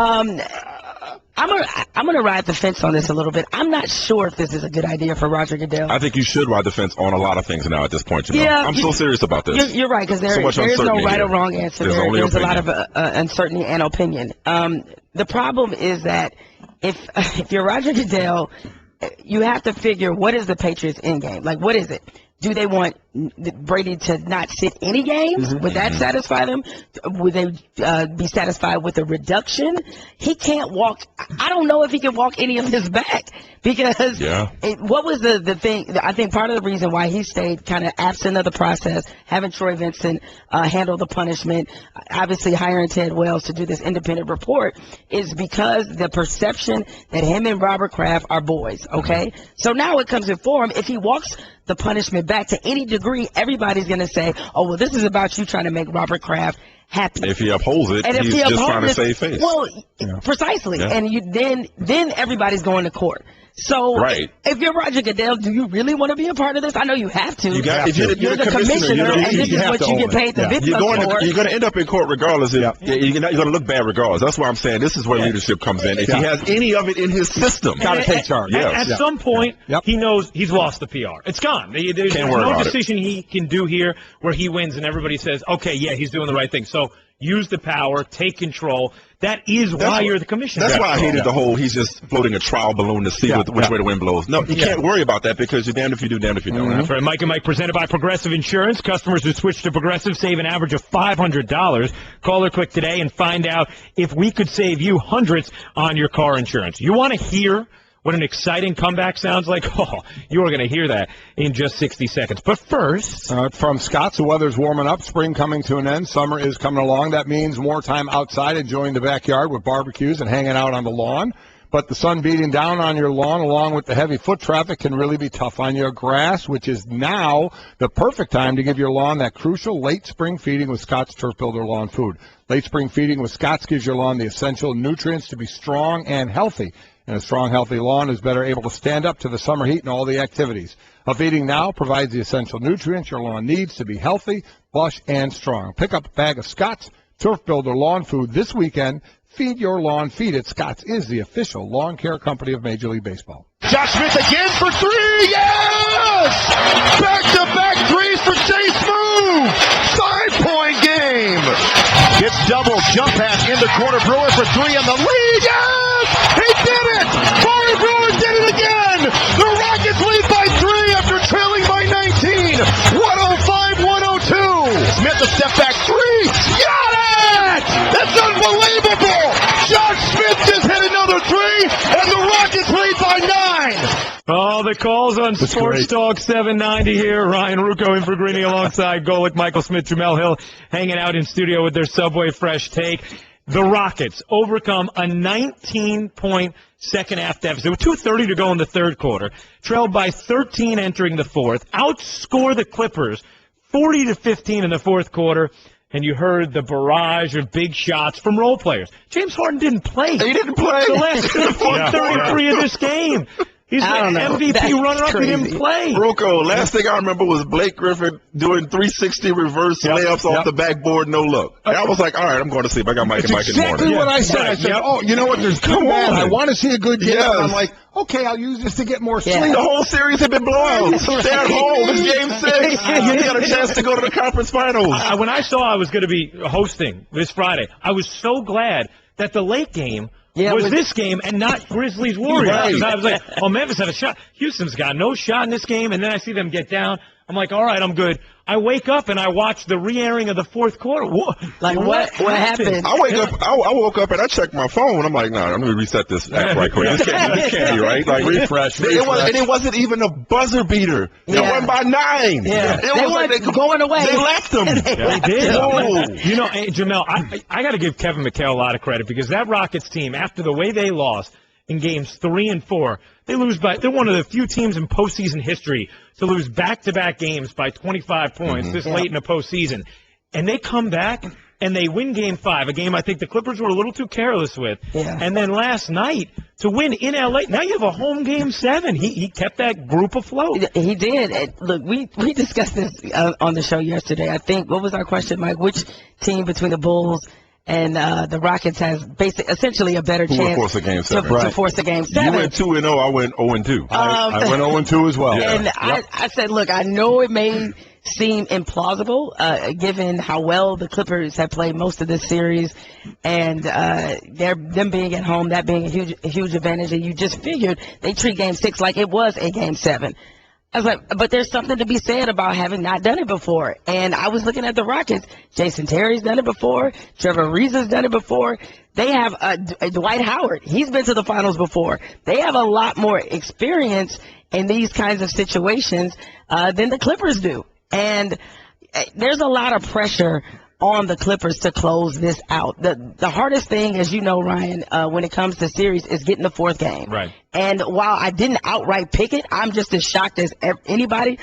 I'm gonna ride the fence on this a little bit. I'm not sure if this is a good idea for Roger Goodell. I think you should ride the fence on a lot of things now at this point, Jemele. I'm so serious about this. You're right, because there is no right or wrong answer. There's a lot of uncertainty and opinion. The problem is that if you're Roger Goodell, you have to figure, what is the Patriots' end game? Like, what is it? Do they want Brady to not sit any games? Would that satisfy them? Would they be satisfied with a reduction? He can't walk. I don't know if he can walk any of this back, because what was the thing? I think part of the reason why he stayed kind of absent of the process, having Troy Vincent handle the punishment, obviously hiring Ted Wells to do this independent report, is because the perception that him and Robert Kraft are boys, okay? So now it comes before him. If he walks the punishment back to any degree, everybody's going to say, oh, well, this is about you trying to make Robert Kraft happy. If he upholds it, And if he's he just upholds trying to it, save face. Well, precisely. Yeah. And then everybody's going to court. So Right. if you're Roger Goodell, do you really want to be a part of this? I know you have to. You got, if you're the commissioner, and this is what you get paid to You're going for. to end up in court regardless. You're going to look bad regardless. That's why I'm saying this is where leadership comes in. If he has any of it in his system, got to take charge. At some point, he knows he's lost the PR. It's gone. There's no decision he can do here where he wins and everybody says, okay, yeah, he's doing the right thing. So use the power, take control. That is why you're the commissioner. That's why I hated the whole he's just floating a trial balloon to see which way the wind blows. No, you can't worry about that because you're damned if you do, damned if you don't. That's right. Mike and Mike presented by Progressive Insurance. Customers who switch to Progressive save an average of $500. Call or click today and find out if we could save you hundreds on your car insurance. You want to hear what an exciting comeback sounds like? Oh, you are going to hear that in just 60 seconds. But first... from Scott's, the weather's warming up. Spring coming to an end. Summer is coming along. That means more time outside enjoying the backyard with barbecues and hanging out on the lawn. But the sun beating down on your lawn along with the heavy foot traffic can really be tough on your grass, which is now the perfect time to give your lawn that crucial late spring feeding with Scott's Turf Builder Lawn Food. Late spring feeding with Scott's gives your lawn the essential nutrients to be strong and healthy. And a strong, healthy lawn is better able to stand up to the summer heat and all the activities. A feeding now provides the essential nutrients your lawn needs to be healthy, lush, and strong. Pick up a bag of Scott's Turf Builder Lawn Food this weekend. Feed your lawn, feed it. Scott's is the official lawn care company of Major League Baseball. Josh Smith again for three. Yes! Back-to-back threes for Shea Smooth. 5-point game. Gets double jump pass in the corner. Brewer for three in the lead. Yes! He did it! Corey Brewer did it again. The Rockets lead by 3 after trailing by 19. 105-102. Smith a step back three. Got it! That's unbelievable. Josh Smith just hit another three, and the Rockets lead by 9. Oh, the calls on Sports Talk 790 here. Ryan Ruocco in for Greeny alongside Golick, Michael Smith, Jemele Hill hanging out in studio with their Subway Fresh take. The Rockets overcome a 19-point second-half deficit with 2:30 to go in the third quarter, trailed by 13 entering the fourth, outscore the Clippers 40-15 in the fourth quarter. And you heard the barrage of big shots from role players. James Harden didn't play. He didn't play. The last 33 of this game. He's the MVP runner-up. He didn't play. Ruocco, last thing I remember was Blake Griffin doing 360 reverse layups off the backboard, no look. And I was like, all right, I'm going to sleep. I got Mike and Mike in the morning. Exactly what I said. I said, oh, you know what? There's come on. I want to see a good game. Yes. And I'm like, okay, I'll use this to get more sleep. The whole series had been blowouts. They're at home. It's game 6. You got a chance to go to the conference finals. When I saw I was going to be hosting this Friday, I was so glad that the late game was this game and not Grizzlies Warriors. Right. I was like, oh, Memphis had a shot. Houston's got no shot in this game, and then I see them get down. I'm like, all right, I'm good. I wake up and I watch the re-airing of the fourth quarter. What happened? I woke up and I checked my phone. I'm like, nah, I'm going to reset this app right quick. This can't be right. Like refresh. It wasn't even a buzzer beater. It went by 9. Yeah. It was like going away. They left them. They did. You know, Jemele, I got to give Kevin McHale a lot of credit because that Rockets team, after the way they lost in games 3 and 4, they're one of the few teams in postseason history to lose back-to-back games by 25 points this late in the postseason. And they come back and they win game 5, a game I think the Clippers were a little too careless with. Yeah. And then last night to win in L.A., now you have a home game 7. He kept that group afloat. He did. And look, we discussed this on the show yesterday. I think, what was our question, Mike? Which team between the Bulls and the Rockets has essentially a better chance force a game 7. to force a game 7. You went 2-0. I went 0-2. I went 0-2 as well. And I said, look, I know it may seem implausible given how well the Clippers have played most of this series, and them being at home, that being a huge advantage. And you just figured they treat Game 6 like it was a Game 7. I was like, but there's something to be said about having not done it before. And I was looking at the Rockets. Jason Terry's done it before. Trevor Ariza's done it before. They have Dwight Howard. He's been to the finals before. They have a lot more experience in these kinds of situations than the Clippers do. And there's a lot of pressure on the Clippers to close this out. The hardest thing, as you know, Ryan, when it comes to series is getting the fourth game. Right. And while I didn't outright pick it, I'm just as shocked as anybody.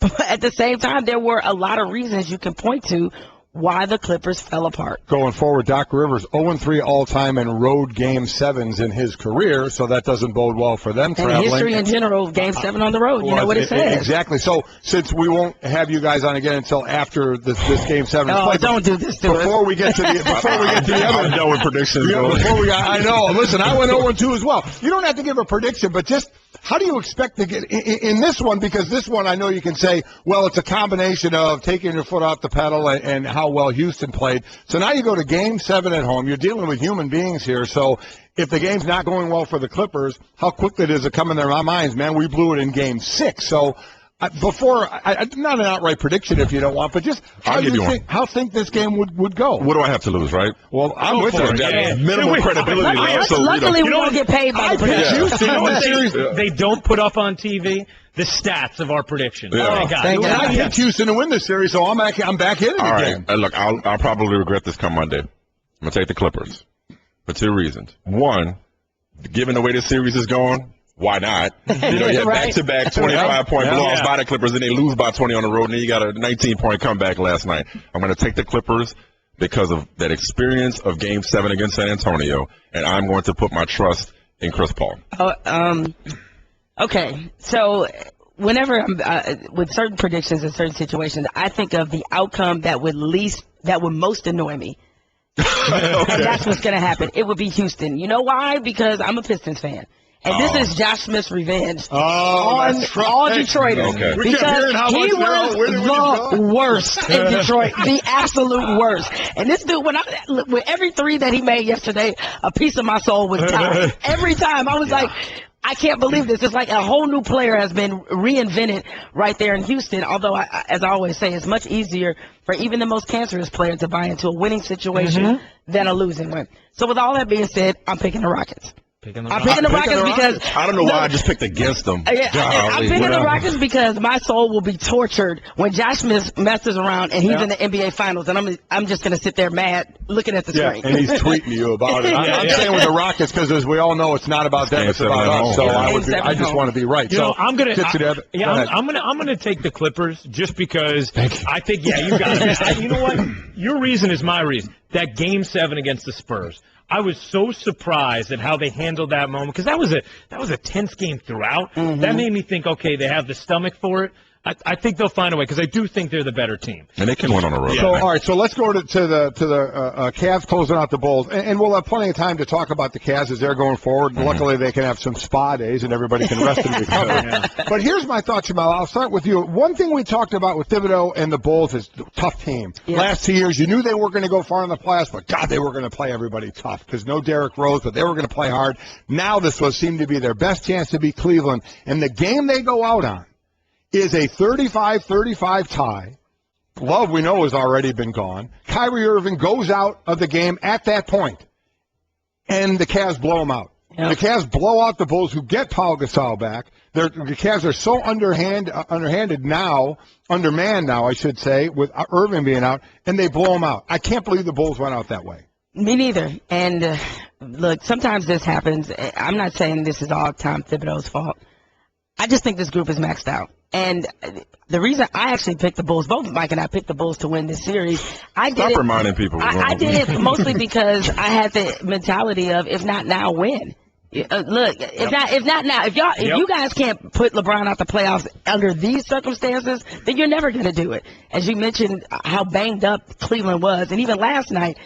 But at the same time, there were a lot of reasons you can point to why the Clippers fell apart. Going forward, Doc Rivers 0-3 all-time in road Game 7s in his career, so that doesn't bode well for them traveling. And history in general, Game 7 on the road, you know what it says. Exactly. So since we won't have you guys on again until after this Game 7 is played. Don't do this to us. Before we get to the other. I'm done with predictions. I know. Listen, I went 0-2 as well. You don't have to give a prediction, but just how do you expect to get in this one? Because this one, I know you can say, well, it's a combination of taking your foot off the pedal and how well Houston played. So now you go to Game 7 at home. You're dealing with human beings here. So if the game's not going well for the Clippers, how quickly does it come in their minds? Man, we blew it in Game 6. So not an outright prediction if you don't want, but just how think this game would go. What do I have to lose, right? Well, I'm with you. Minimal credibility. Luckily, we don't get paid by the prediction. You know what they don't put up on TV? The stats of our predictions. Yeah. I picked Houston to win this series, so I'm back in it again. Look, I'll probably regret this come Monday. I'm going to take the Clippers for 2 reasons. One, given the way this series is going, why not? You have back-to-back 25-point blowouts by the Clippers, and they lose by 20 on the road, and then you got a 19-point comeback last night. I'm going to take the Clippers because of that experience of Game 7 against San Antonio, and I'm going to put my trust in Chris Paul. Okay, so whenever I'm with certain predictions in certain situations, I think of the outcome that would most annoy me. And that's what's going to happen. It would be Houston. You know why? Because I'm a Pistons fan. And this is Josh Smith's revenge on all Detroiters. Okay. Because he was the worst in Detroit, the absolute worst. And this dude, with every 3 that he made yesterday, a piece of my soul was tired. Every time I was like, I can't believe this. It's like a whole new player has been reinvented right there in Houston. Although, as I always say, it's much easier for even the most cancerous player to buy into a winning situation than a losing one. So with all that being said, I'm picking the Rockets. I'm picking the Rockets because I don't know why I just picked against them. I'm picking the Rockets because my soul will be tortured when Josh Smith messes around and he's in the NBA Finals, and I'm just going to sit there mad looking at the screen. And he's tweeting you about it. I'm saying with the Rockets because, as we all know, it's not about them; it's about us. So I just want to be right. You know, I'm going to take the Clippers just because I think you got it. You know what? Your reason is my reason. That Game 7 against the Spurs. I was so surprised at how they handled that moment because that was a tense game throughout. That made me think, okay, they have the stomach for it. I think they'll find a way because I do think they're the better team. And they can win on the road. So, all right, so let's go to the Cavs closing out the Bulls. And we'll have plenty of time to talk about the Cavs as they're going forward. Luckily, they can have some spa days and everybody can rest and recover. But here's my thought, Jemele. I'll start with you. One thing we talked about with Thibodeau and the Bulls is tough team. Last 2 years, you knew they were going to go far in the playoffs, but, God, they were going to play everybody tough because no Derrick Rose, but they were going to play hard. Now this seemed to be their best chance to beat Cleveland. And the game they go out on is a 35-35 tie. Love, we know, has already been gone. Kyrie Irving goes out of the game at that point, and the Cavs blow them out. Yep. The Cavs blow out the Bulls, who get Paul Gasol back. The Cavs are so underhanded now, undermanned now, I should say, with Irving being out, and they blow them out. I can't believe the Bulls went out that way. Me neither. And, look, sometimes this happens. I'm not saying this is all Tom Thibodeau's fault. I just think this group is maxed out. And the reason I actually picked the Bulls, both Mike and I picked the Bulls to win this series. Stop reminding people. I did it mostly because I had the mentality of, if not now, when? Look, if not now, if you guys can't put LeBron out the playoffs under these circumstances, then you're never going to do it. As you mentioned, how banged up Cleveland was, and even last night,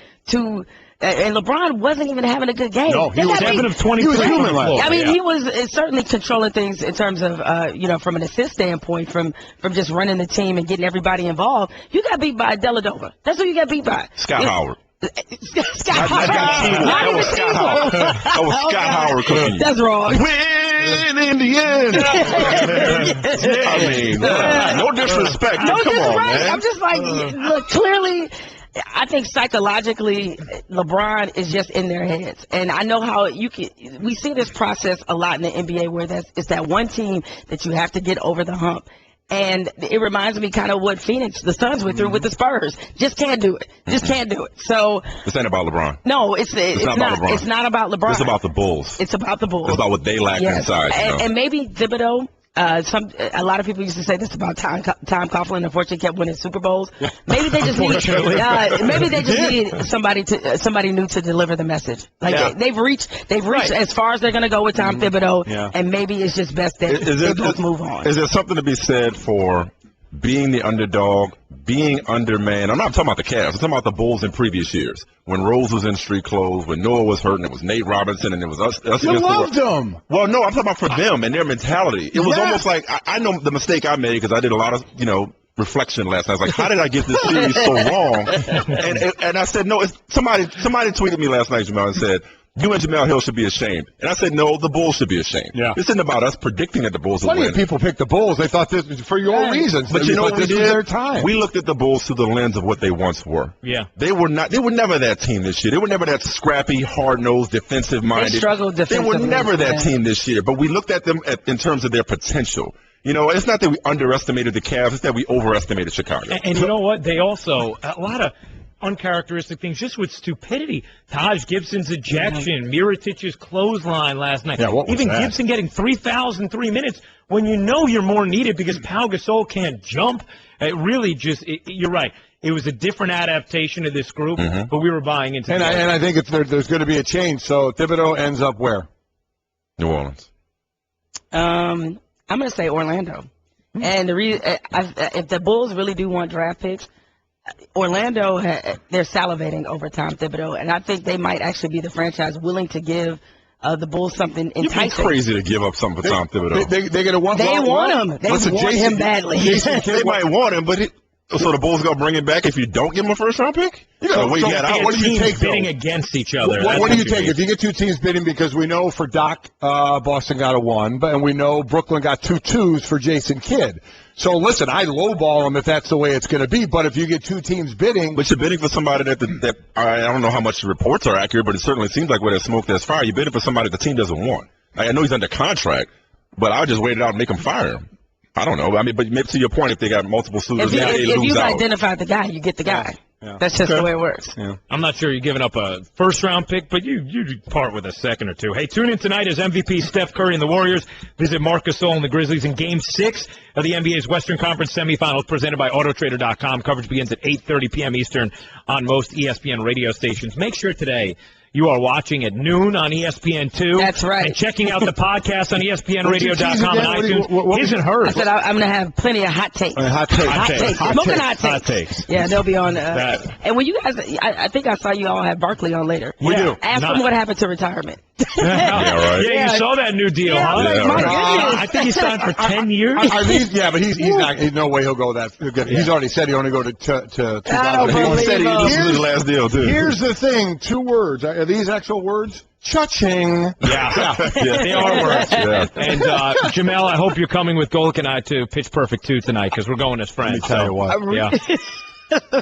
and LeBron wasn't even having a good game. No, he was 7 of 23. He was human last. I mean, he was certainly controlling things in terms of, from an assist standpoint, from just running the team and getting everybody involved. You got beat by Dellavedova. That's who you got beat by. Scott Howard. Scott Howard. That was Scott Howard. That was Scott Howard cooking you. That's wrong. Win in the end. I mean, no disrespect. No Come disrespect. on, man. I'm just like, look, clearly, I think psychologically, LeBron is just in their heads. And I know how we see this process a lot in the NBA where it's that one team that you have to get over the hump. And it reminds me kind of what the Suns went through with the Spurs. Just can't do it. Just can't do it. So this ain't about LeBron. No, it's not about LeBron. It's not about LeBron. It's about the Bulls. It's about the Bulls. It's about what they lack inside. And maybe Thibodeau A lot of people used to say this about Tom Coughlin. Unfortunately, kept winning Super Bowls. Maybe they just need somebody new to deliver the message. Like they've reached as far as they're going to go with Tom Thibodeau, and maybe it's just best that they both move on. Is there something to be said for being the underdog, being undermanned? I'm not talking about the Cavs. I'm talking about the Bulls in previous years. When Rose was in street clothes, when Noah was hurt, and it was Nate Robinson, and it was us You loved them. Well, no, I'm talking about for them and their mentality. It was almost like, I know the mistake I made because I did a lot of, reflection last night. I was like, how did I get this series so wrong? And I said, no, somebody tweeted me last night, Jemele, and said, you and Jemele Hill should be ashamed. And I said, no, the Bulls should be ashamed. Yeah. This isn't about us predicting that the Bulls will win. Plenty of people picked the Bulls. They thought this was for your own reasons. But you know what we this did? was their time. We looked at the Bulls through the lens of what they once were. Yeah. They were never that team this year. They were never that scrappy, hard-nosed, defensive-minded. They struggled defensively. They were never that team this year. But we looked at them in terms of their potential. It's not that we underestimated the Cavs. It's that we overestimated Chicago. And you know what? They also, a lot of uncharacteristic things just with stupidity. Taj Gibson's ejection, Mirotich's clothesline last night. Yeah, what was Even that? Gibson getting 3,003 minutes when you know you're more needed because Pau Gasol can't jump. It really you're right. It was a different adaptation of this group, but we were buying into it. And I think there's going to be a change. So Thibodeau ends up where? New Orleans. I'm going to say Orlando. And if the Bulls really do want draft picks, Orlando, they're salivating over Tom Thibodeau, and I think they might actually be the franchise willing to give the Bulls something enticing. You'd be crazy to give up something for Tom Thibodeau. They're going to want him. They want him badly. They might want him, but so the Bulls going to bring him back if you don't give him a first-round pick? What do you take, bidding against each other? What do you take? If you get two teams bidding, because we know for Doc, Boston got a 1, and we know Brooklyn got 2 2s for Jason Kidd. So, listen, I lowball them if that's the way it's going to be, but if you get 2 teams bidding. But you're bidding for somebody that I don't know how much the reports are accurate, but it certainly seems like where there's smoke, there's fire. You're bidding for somebody the team doesn't want. I know he's under contract, but I'll just wait it out and make him fire him. I don't know. I mean, but maybe to your point, if they got multiple suitors, if lose you've out. identified the guy, you get the guy. Yeah. That's just the way it works. Yeah. I'm not sure you're giving up a first-round pick, but you part with a second or two. Hey, tune in tonight as MVP Steph Curry and the Warriors visit Marc Gasol and the Grizzlies in Game 6 of the NBA's Western Conference semifinals presented by Autotrader.com. Coverage begins at 8:30 p.m. Eastern on most ESPN radio stations. Make sure today you are watching at noon on ESPN2. That's right. And checking out the podcast on ESPNradio.com and iTunes. His and hers. I said I'm going to have plenty of hot takes. Hot takes. Smoking hot takes. Yeah, they'll be on. And when you guys, I think I saw you all have Barkley on later. We do. Ask him what happened to retirement. Right. Yeah, you saw that new deal, huh? I think he signed for 10 years. But he's not. No way he'll go that. He's already said he'll only go to 2000. He said this is his last deal, too. Here's the thing. 2 words. Are these actual words? Cha-ching. Yeah. They are words. Yeah. And, Jemele, I hope you're coming with Golic and I to Pitch Perfect 2 tonight because we're going as friends. Let me tell you what. Yeah.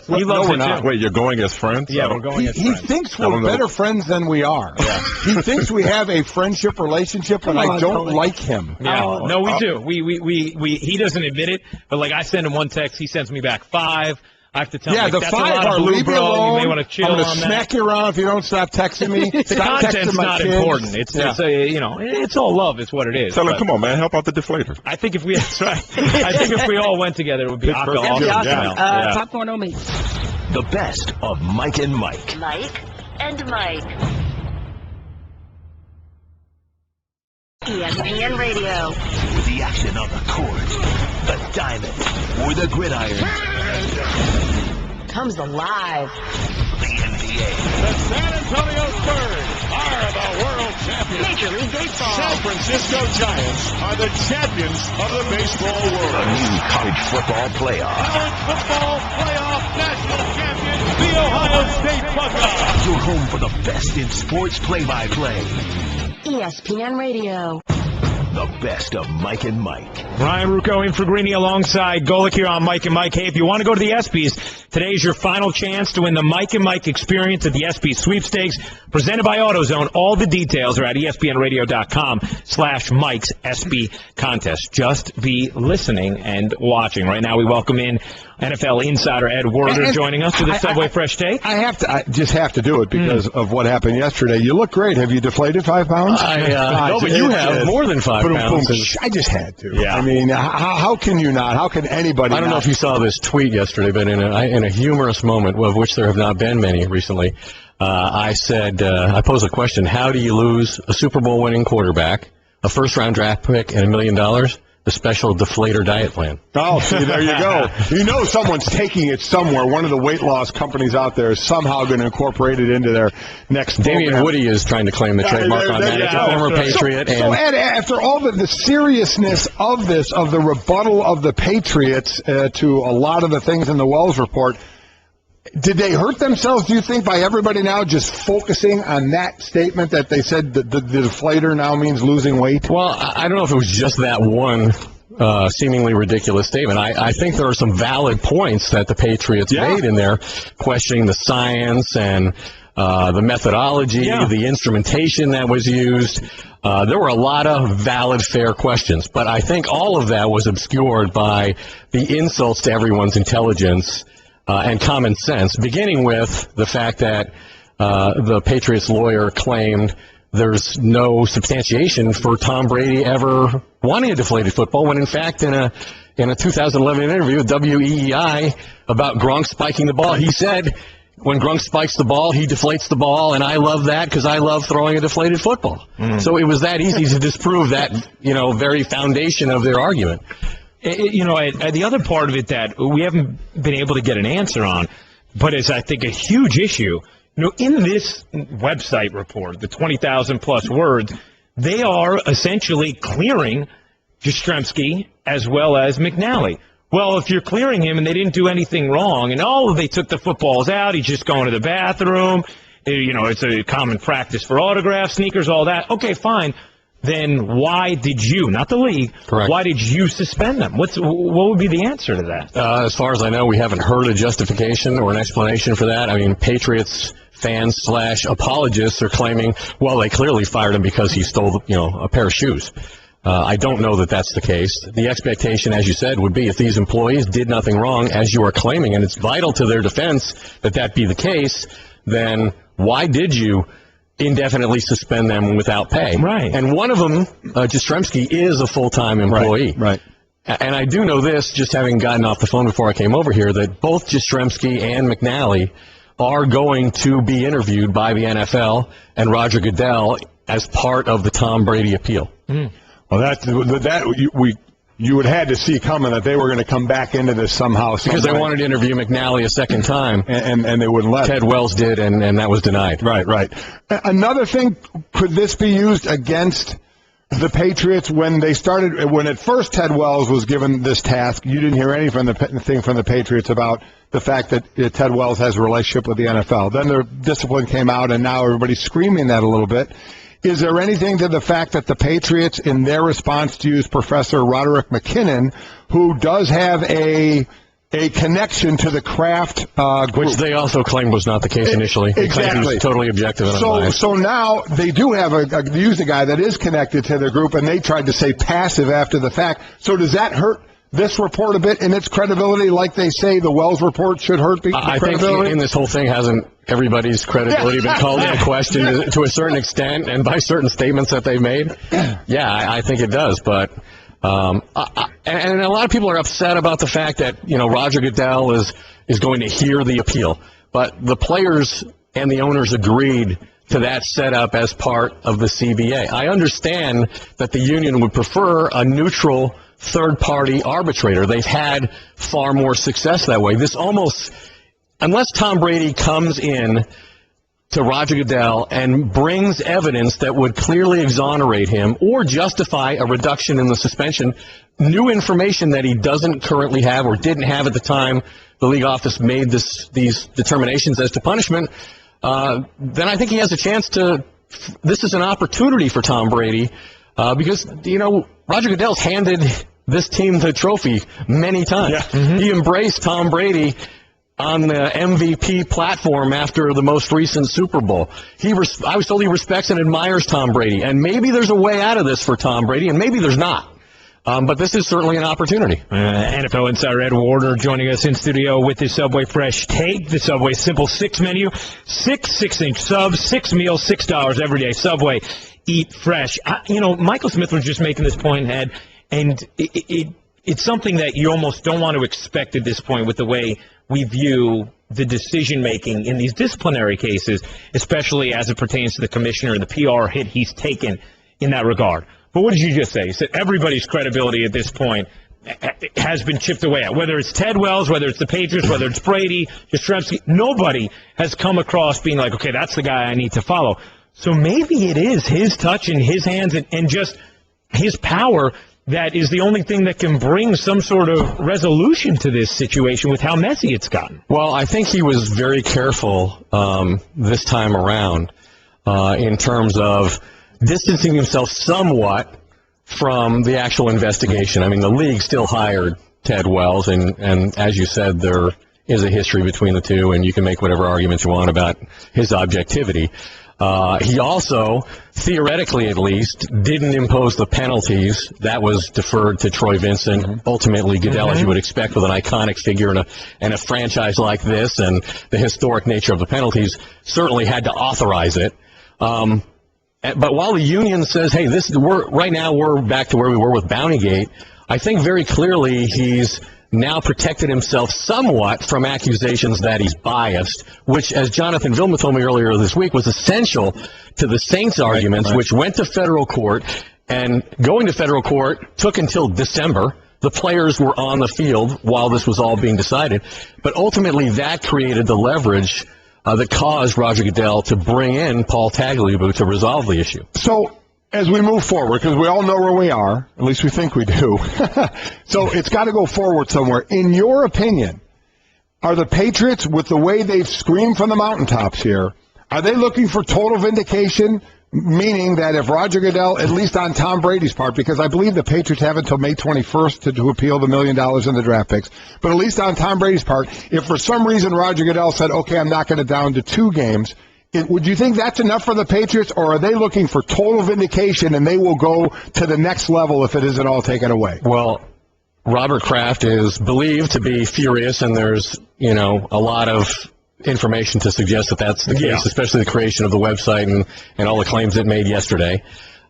He loves it too. Wait, you're going as friends? Yeah, we're going as friends. He thinks we're better friends than we are. Yeah. He thinks we have a friendship relationship, and I don't like him. Yeah. No, we do. We he doesn't admit it, but like I send him 1 text, he sends me back 5. I have to tell him, the that's 5 a lot are of blue, leave me bro. alone. You may want to chill I'm on going to smack you around if you don't stop texting me. The Stop content's texting my not kids. important. It's it's all love. It's what it is. Tell him, come on, man, help out the deflator. I think if we all went together, it would be awesome. Popcorn on me. The best of Mike and Mike. Mike and Mike. ESPN Radio. With the action on the court, the diamond, or the gridiron. Comes alive. The NBA. The San Antonio Spurs are the world champions. Major League Baseball. San Francisco Giants are the champions of the baseball world. The new college football playoff. College football playoff national champion, the Ohio State Buckeyes. Your home for the best in sports play-by-play. ESPN Radio. The best of Mike and Mike. Ryan Ruocco in for Greeny alongside Golic here on Mike and Mike. Hey, if you want to go to the ESPYs, today's your final chance to win the Mike and Mike experience at the ESPY Sweepstakes presented by AutoZone. All the details are at ESPNradio.com/Mike's ESPY contest. Just be listening and watching. Right now we welcome in NFL insider Ed Werder joining us with a Subway Fresh Take. I just have to do it because of what happened yesterday. You look great. Have you deflated 5 pounds? No, but you have more than 5 pounds. pounds. I just had to. Yeah. I mean, how can you not? How can anybody I don't know if you saw this tweet yesterday, but in a humorous moment, of which there have not been many recently, I said, I posed a question: how do you lose a Super Bowl winning quarterback, a first-round draft pick, and $1 million? The special deflator diet plan. Oh, see, there you go. You know someone's taking it somewhere. One of the weight loss companies out there is somehow going to incorporate it into their next Damian program. Woody is trying to claim the trademark on that. It's a former Patriot. So Ed, after all the seriousness of this, of the rebuttal of the Patriots to a lot of the things in the Wells report, did they hurt themselves, do you think, by everybody now just focusing on that statement that they said the deflator now means losing weight? Well, I don't know if it was just that one seemingly ridiculous statement. I think there are some valid points that the Patriots made in there, questioning the science and the methodology, the instrumentation that was used. There were a lot of valid, fair questions, but I think all of that was obscured by the insults to everyone's intelligence and common sense, beginning with the fact that the Patriots lawyer claimed there's no substantiation for Tom Brady ever wanting a deflated football, when in fact in a 2011 interview with WEEI about Gronk spiking the ball, he said when Gronk spikes the ball, he deflates the ball, and I love that because I love throwing a deflated football. So it was that easy to disprove that, very foundation of their argument. The other part of it that we haven't been able to get an answer on, but is, I think, a huge issue. In this website report, the 20,000 plus words, they are essentially clearing Jastrzemski as well as McNally. Well, if you're clearing him and they didn't do anything wrong, and they took the footballs out, he's just going to the bathroom, it's a common practice for autographs, sneakers, all that. Okay, fine. Then why did you, not the league, why did you suspend them? What would be the answer to that? As far as I know, we haven't heard a justification or an explanation for that. I mean, Patriots fans / apologists are claiming, well, they clearly fired him because he stole, a pair of shoes. I don't know that that's the case. The expectation, as you said, would be if these employees did nothing wrong, as you are claiming, and it's vital to their defense that be the case, then why did you indefinitely suspend them without pay? Right. And one of them, Jastrzemski, is a full-time employee. Right. And I do know this, just having gotten off the phone before I came over here, that both Jastrzemski and McNally are going to be interviewed by the NFL and Roger Goodell as part of the Tom Brady appeal. Well, you would have had to see coming that they were going to come back into this somehow. Because they wanted to interview McNally a second time. And they wouldn't let Ted Wells did, and that was denied. Right. Another thing, could this be used against the Patriots when at first Ted Wells was given this task? You didn't hear anything from the Patriots about the fact that Ted Wells has a relationship with the NFL. Then their discipline came out, and now everybody's screaming that a little bit. Is there anything to the fact that the Patriots, in their response to use Professor Roderick McKinnon, who does have a connection to the Kraft group, which they also claimed was not the case initially. They claimed he was totally objective and unbiased. So now they do have use a guy that is connected to their group, and they tried to say passive after the fact. So does that hurt this report a bit in its credibility, like they say the Wells report should hurt the credibility? I think in this whole thing, hasn't everybody's credibility been called into question to a certain extent, and by certain statements that they've made? Yeah, I think it does. But and a lot of people are upset about the fact that Roger Goodell is going to hear the appeal, but the players and the owners agreed to that setup as part of the CBA. I understand that the union would prefer a neutral third-party arbitrator. They've had far more success that way. This almost, unless Tom Brady comes in to Roger Goodell and brings evidence that would clearly exonerate him or justify a reduction in the suspension, new information that he doesn't currently have or didn't have at the time the league office made these determinations as to punishment, then I think he has a chance to. This is an opportunity for Tom Brady because, Roger Goodell's handed this team the trophy many times. Yeah. He embraced Tom Brady on the MVP platform after the most recent Super Bowl. I was told he respects and admires Tom Brady, and maybe there's a way out of this for Tom Brady, and maybe there's not. But this is certainly an opportunity. NFL insider Ed Werder joining us in studio with his Subway Fresh Take. The Subway Simple 6 menu. 6 6-inch subs, 6 meals, $6 every day. Subway. eat fresh. Michael Smith was just making this point, Ed, and it's something that you almost don't want to expect at this point with the way we view the decision-making in these disciplinary cases, especially as it pertains to the commissioner and the PR hit he's taken in that regard. But what did you just say? You said everybody's credibility at this point has been chipped away at. Whether it's Ted Wells, whether it's the Patriots, whether it's Brady, Jastrzemski, nobody has come across being like, okay, that's the guy I need to follow. So maybe it is his touch in his hands and just his power that is the only thing that can bring some sort of resolution to this situation with how messy it's gotten. Well, I think he was very careful this time around in terms of distancing himself somewhat from the actual investigation. I mean, the league still hired Ted Wells, and as you said, there is a history between the two, and you can make whatever arguments you want about his objectivity. He also, theoretically at least, didn't impose the penalties. That was deferred to Troy Vincent. Ultimately, Goodell, as you would expect with an iconic figure in a franchise like this and the historic nature of the penalties, certainly had to authorize it. But while the union says, hey, right now we're back to where we were with Bountygate, I think very clearly he's now protected himself somewhat from accusations that he's biased, which, as Jonathan Vilma told me earlier this week, was essential to the Saints' arguments, which went to federal court, and going to federal court took until December. The players were on the field while this was all being decided, but ultimately that created the leverage that caused Roger Goodell to bring in Paul Tagliabue to resolve the issue. So, as we move forward, because we all know where we are, at least we think we do, so it's got to go forward somewhere. In your opinion, are the Patriots, with the way they've screamed from the mountaintops here, are they looking for total vindication, meaning that if Roger Goodell, at least on Tom Brady's part, because I believe the Patriots have until May 21st to appeal the $1 million in the draft picks, but at least on Tom Brady's part, if for some reason Roger Goodell said, okay, I'm not going to down to 2 games, would you think that's enough for the Patriots, or are they looking for total vindication and they will go to the next level if it isn't all taken away? Well, Robert Kraft is believed to be furious, and there's, a lot of information to suggest that that's the case, especially the creation of the website and all the claims it made yesterday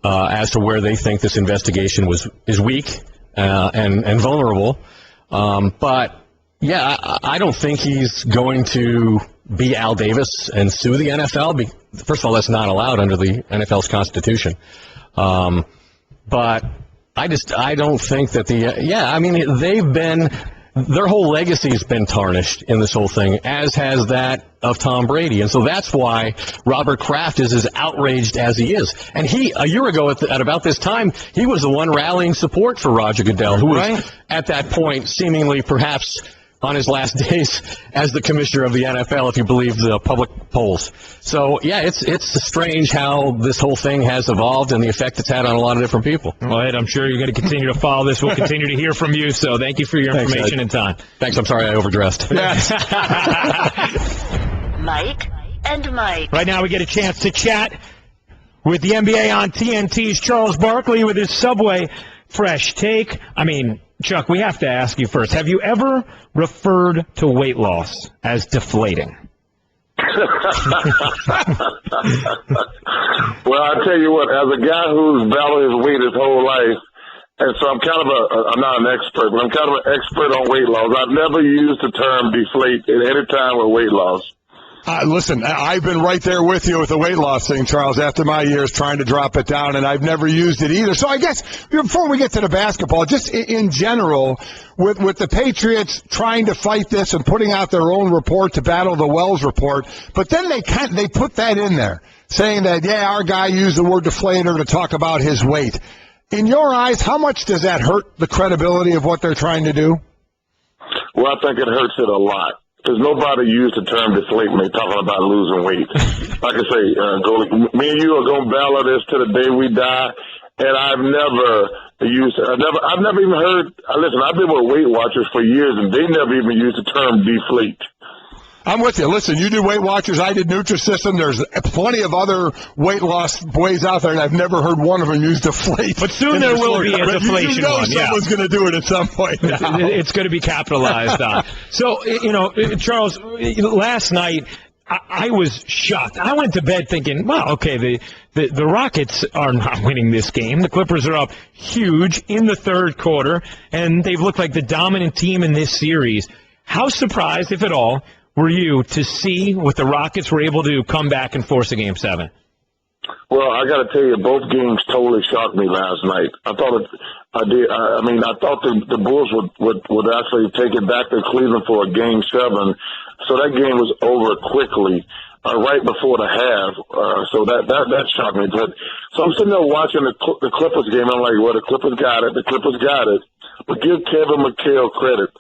as to where they think this investigation is weak and vulnerable. But, yeah, I don't think he's going to be Al Davis and sue the NFL. First of all, that's not allowed under the NFL's constitution. But I don't think that their whole legacy has been tarnished in this whole thing, as has that of Tom Brady. And so that's why Robert Kraft is as outraged as he is. And a year ago at about this time, he was the one rallying support for Roger Goodell, who was at that point seemingly perhaps on his last days as the commissioner of the NFL, if you believe the public polls. So, yeah, it's strange how this whole thing has evolved and the effect it's had on a lot of different people. Well, Ed, I'm sure you're going to continue to follow this. We'll continue to hear from you, so thank you for your information and time. Thanks. I'm sorry I overdressed. Mike and Mike. Right now we get a chance to chat with the NBA on TNT's Charles Barkley with his Subway Fresh Take. I mean, Chuck, we have to ask you first. Have you ever referred to weight loss as deflating? Well, I tell you what, as a guy who's battled his weight his whole life, and so I'm not an expert, but I'm kind of an expert on weight loss. I've never used the term deflate at any time with weight loss. Listen, I've been right there with you with the weight loss thing, Charles, after my years trying to drop it down, and I've never used it either. So I guess before we get to the basketball, just in general, with the Patriots trying to fight this and putting out their own report to battle the Wells report, but then they put that in there, saying that, our guy used the word deflator to talk about his weight. In your eyes, how much does that hurt the credibility of what they're trying to do? Well, I think it hurts it a lot. Because nobody used the term deflate when they're talking about losing weight. Like I say, me and you are going to battle this to the day we die. And I've never even heard, listen, I've been with Weight Watchers for years, and they never even used the term deflate. I'm with you. Listen, you did Weight Watchers, I did Nutrisystem. There's plenty of other weight loss ways out there, and I've never heard one of them use deflate. But soon there will be a deflation one. Someone's going to do it at some point now. It's going to be capitalized on. So, Charles, last night, I was shocked. I went to bed thinking, well, okay, the Rockets are not winning this game. The Clippers are up huge in the third quarter, and they've looked like the dominant team in this series. How surprised, if at all, were you to see what the Rockets were able to come back and force a Game 7? Well, I got to tell you, both games totally shocked me last night. I thought I thought the Bulls would actually take it back to Cleveland for a Game 7. So that game was over quickly, right before the half. So that shocked me. But so I'm sitting there watching the Clippers game. I'm like, well, the Clippers got it. The Clippers got it. But give Kevin McHale credit.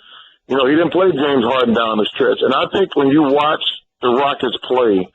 You know, he didn't play James Harden down the stretch. And I think when you watch the Rockets play,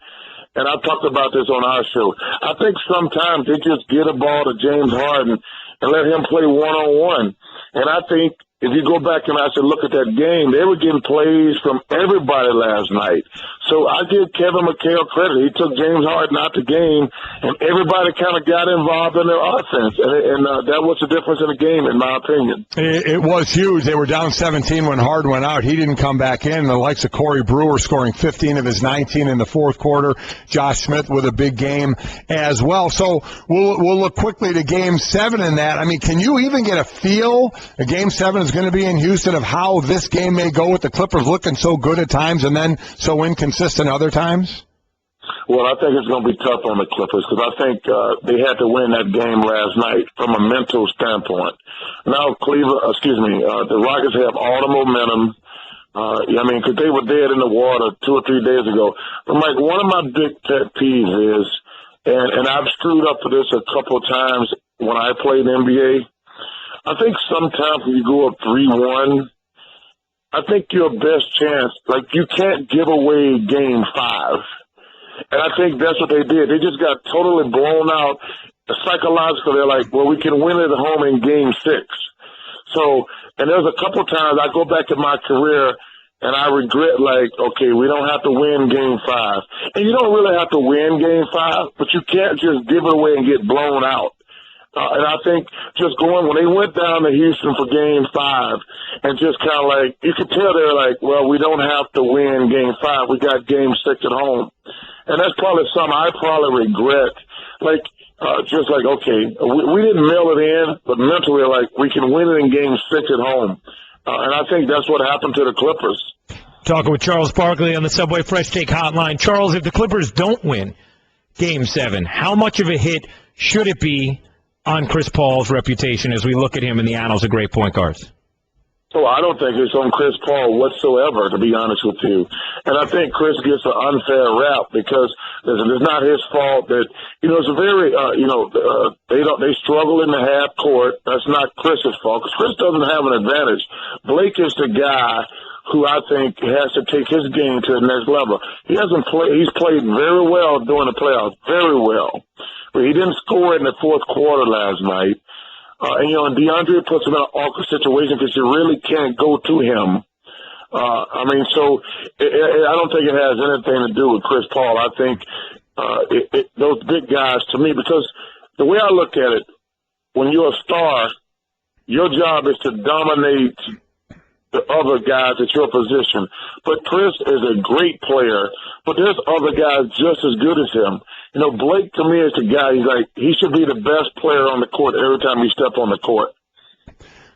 and I talked about this on our show, I think sometimes they just get a ball to James Harden and let him play one-on-one. And I think if you go back and I said, look at that game, they were getting plays from everybody last night. So I give Kevin McHale credit. He took James Harden out the game, and everybody kind of got involved in their offense. And that was the difference in the game, in my opinion. It was huge. They were down 17 when Harden went out. He didn't come back in. The likes of Corey Brewer scoring 15 of his 19 in the fourth quarter. Josh Smith with a big game as well. So we'll look quickly to Game 7 in that. I mean, can you even get a feel? A Game 7 is going to be in Houston of how this game may go with the Clippers looking so good at times and then so inconsistent other times? Well, I think it's going to be tough on the Clippers because I think they had to win that game last night from a mental standpoint. Now, the Rockets have all the momentum. Because they were dead in the water 2 or 3 days ago. But, Mike, one of my big pet peeves is, and I've screwed up for this a couple of times when I played NBA, I think sometimes when you go up 3-1, I think your best chance, like you can't give away Game 5. And I think that's what they did. They just got totally blown out. Psychologically, they're like, well, we can win it at home in Game 6. So, and there's a couple times I go back to my career and I regret, like, okay, we don't have to win Game 5. And you don't really have to win Game 5, but you can't just give it away and get blown out. And I think just when they went down to Houston for Game 5 and just kind of like, you could tell they're like, well, we don't have to win Game 5. We got Game 6 at home. And that's probably something I probably regret. Like, just like, okay, we didn't mail it in, but mentally, like, we can win it in Game 6 at home. And I think that's what happened to the Clippers. Talking with Charles Barkley on the Subway Fresh Take Hotline. Charles, if the Clippers don't win Game 7, how much of a hit should it be on Chris Paul's reputation as we look at him in the annals of great point guards? So I don't think it's on Chris Paul whatsoever, to be honest with you. And I think Chris gets an unfair rap because it's not his fault that, it's a very, they struggle in the half court. That's not Chris's fault because Chris doesn't have an advantage. Blake is the guy who I think has to take his game to the next level. He's played very well during the playoffs, very well. But he didn't score in the fourth quarter last night. And DeAndre puts him in an awkward situation because you really can't go to him. I don't think it has anything to do with Chris Paul. I think those big guys, to me, because the way I look at it, when you're a star, your job is to dominate the other guys at your position. But Chris is a great player, but there's other guys just as good as him. Blake, to me, is the guy, he should be the best player on the court every time he steps on the court.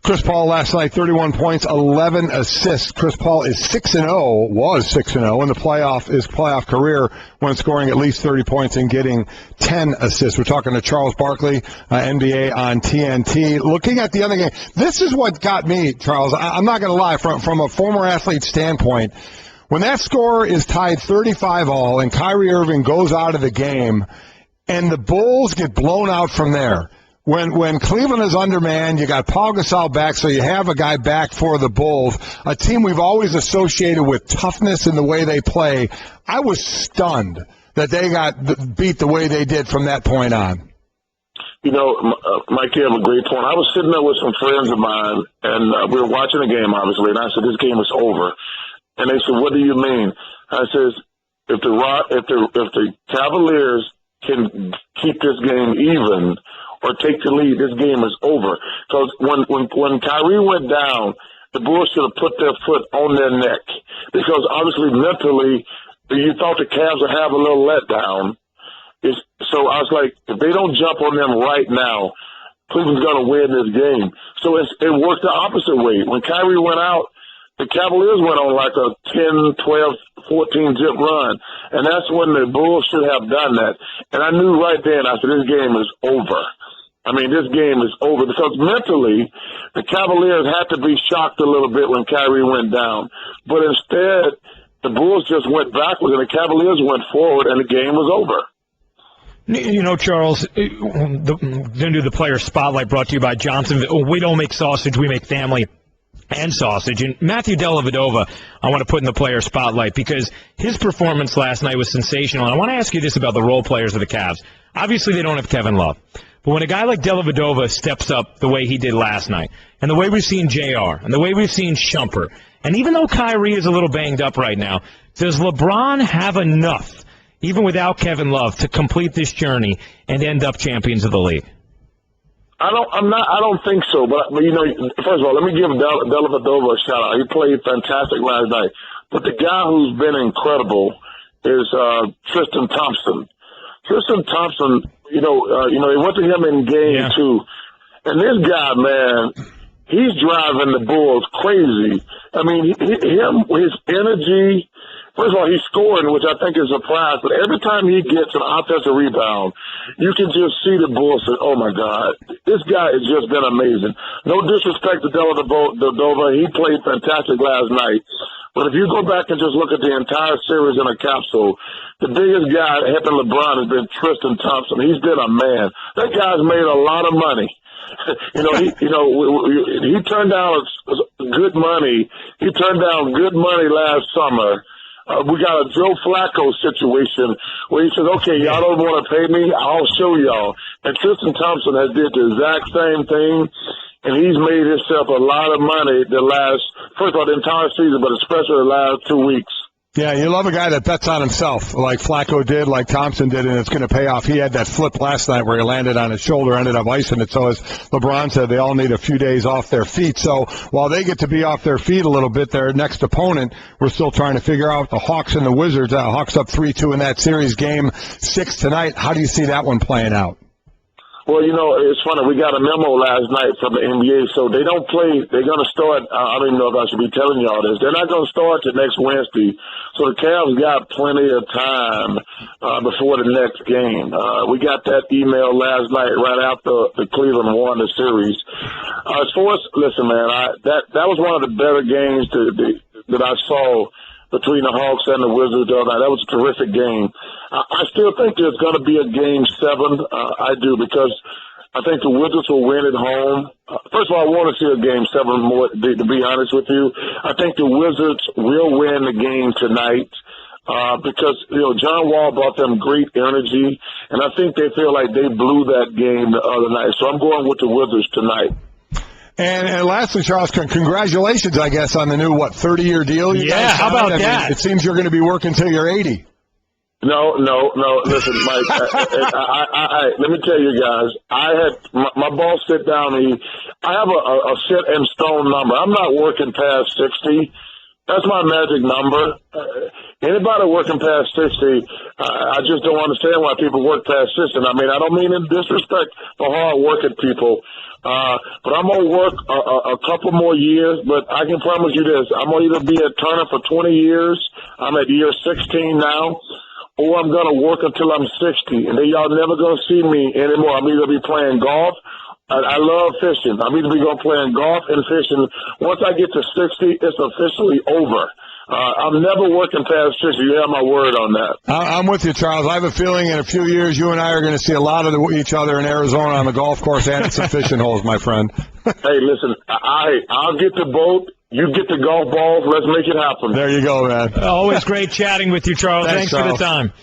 Chris Paul last night, 31 points, 11 assists. Chris Paul is 6-0, was 6-0 in his playoff career when scoring at least 30 points and getting 10 assists. We're talking to Charles Barkley, NBA on TNT. Looking at the other game, this is what got me, Charles. I'm not going to lie, from a former athlete standpoint, when that score is tied 35-all and Kyrie Irving goes out of the game and the Bulls get blown out from there, when Cleveland is undermanned, you got Paul Gasol back, so you have a guy back for the Bulls, a team we've always associated with toughness in the way they play. I was stunned that they got beat the way they did from that point on. Mike, you have a great point. I was sitting there with some friends of mine, and we were watching the game, obviously, and I said, this game is over. And they said, what do you mean? I says, if the Cavaliers can keep this game even or take the lead, this game is over. Because when Kyrie went down, the Bulls should have put their foot on their neck. Because obviously mentally, you thought the Cavs would have a little letdown. So I was like, if they don't jump on them right now, Cleveland's going to win this game. So it worked the opposite way. When Kyrie went out, the Cavaliers went on like a 10, 12, 14 zip run. And that's when the Bulls should have done that. And I knew right then, I said, this game is over. I mean, this game is over because mentally, the Cavaliers had to be shocked a little bit when Kyrie went down. But instead, the Bulls just went backwards and the Cavaliers went forward and the game was over. You know, Charles, going to do the player spotlight brought to you by Johnsonville. We don't make sausage, we make family and sausage. And Matthew Dellavedova, I want to put in the player spotlight because his performance last night was sensational. And I want to ask you this about the role players of the Cavs. Obviously, they don't have Kevin Love. But when a guy like Dellavedova steps up the way he did last night, and the way we've seen JR, and the way we've seen Shumpert, and even though Kyrie is a little banged up right now, does LeBron have enough, even without Kevin Love, to complete this journey and end up champions of the league? I don't think so. But you know, first of all, let me give Dellavedova a shout out. He played fantastic last night. But the guy who's been incredible is Tristan Thompson. Tristan Thompson, they went to him in game 2, and this guy, man, he's driving the Bulls crazy. I mean, his energy. First of all, he's scoring, which I think is a prize, but every time he gets an offensive rebound, you can just see the Bulls say, oh, my God, this guy has just been amazing. No disrespect to Dellavedova. He played fantastic last night. But if you go back and just look at the entire series in a capsule, the biggest guy helping LeBron has been Tristan Thompson. He's been a man. That guy's made a lot of money. He turned down good money. He turned down good money last summer. We got a Joe Flacco situation where he says, okay, y'all don't want to pay me, I'll show y'all. And Tristan Thompson has did the exact same thing, and he's made himself a lot of money the entire season, but especially the last 2 weeks. Yeah, you love a guy that bets on himself, like Flacco did, like Thompson did, and it's going to pay off. He had that flip last night where he landed on his shoulder, ended up icing it. So as LeBron said, they all need a few days off their feet. So while they get to be off their feet a little bit, their next opponent, we're still trying to figure out the Hawks and the Wizards. Hawks up 3-2 in that series, game 6 tonight. How do you see that one playing out? Well, it's funny. We got a memo last night from the NBA, so they don't play. They're going to start. I don't even know if I should be telling y'all this. They're not going to start till next Wednesday. So the Cavs got plenty of time before the next game. We got that email last night right after the Cleveland won the series. As far as, listen, man, that was one of the better games that I saw between the Hawks and the Wizards the other night. That was a terrific game. I still think there's going to be a game 7. I do, because I think the Wizards will win at home. First of all, I want to see a game 7 more, to be honest with you. I think the Wizards will win the game tonight. Because, John Wall brought them great energy, and I think they feel like they blew that game the other night. So I'm going with the Wizards tonight. And lastly, Charles, congratulations, I guess, on the new, 30-year deal? How about that? It seems you're going to be working till you're 80. No. Listen, Mike, let me tell you guys, I had my boss sit down. I have a set in stone number. I'm not working past 60. That's my magic number. Anybody working past 60, I just don't understand why people work past 60. I mean, I don't mean in disrespect for hard-working people, but I'm going to work a couple more years, but I can promise you this. I'm going to either be at Turner for 20 years, I'm at year 16 now, or I'm going to work until I'm 60, and then y'all never going to see me anymore. I'm either be playing golf. I love fishing. I'm either going playing golf and fishing. Once I get to 60, it's officially over. I'm never working past 60. You have my word on that. I'm with you, Charles. I have a feeling in a few years you and I are going to see a lot of each other in Arizona on the golf course and at some fishing holes, my friend. Hey, listen, I'll get the boat. You get the golf balls. Let's make it happen. There you go, man. Always great chatting with you, Charles. Thanks Charles. for the time.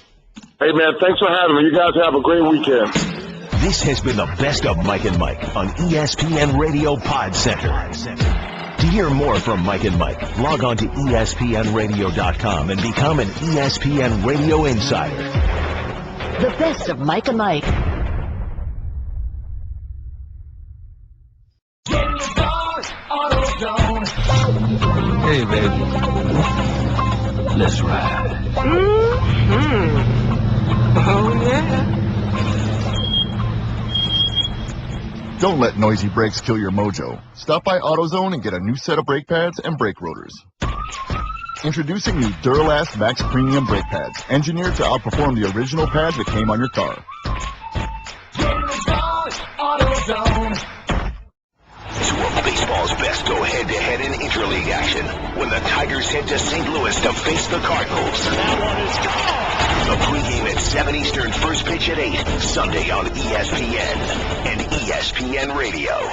Hey, man, thanks for having me. You guys have a great weekend. This has been the Best of Mike and Mike on ESPN Radio Pod Center. To hear more from Mike and Mike, log on to ESPNradio.com and become an ESPN Radio Insider. The Best of Mike and Mike. Hey, baby. Let's ride. Oh, yeah. Don't let noisy brakes kill your mojo. Stop by AutoZone and get a new set of brake pads and brake rotors. Introducing new Duralast Max Premium brake pads, engineered to outperform the original pads that came on your car. Two of baseball's best go head-to-head in interleague action when the Tigers head to St. Louis to face the Cardinals. That one is gone. The pregame at 7 Eastern, first pitch at 8, Sunday on ESPN and ESPN Radio.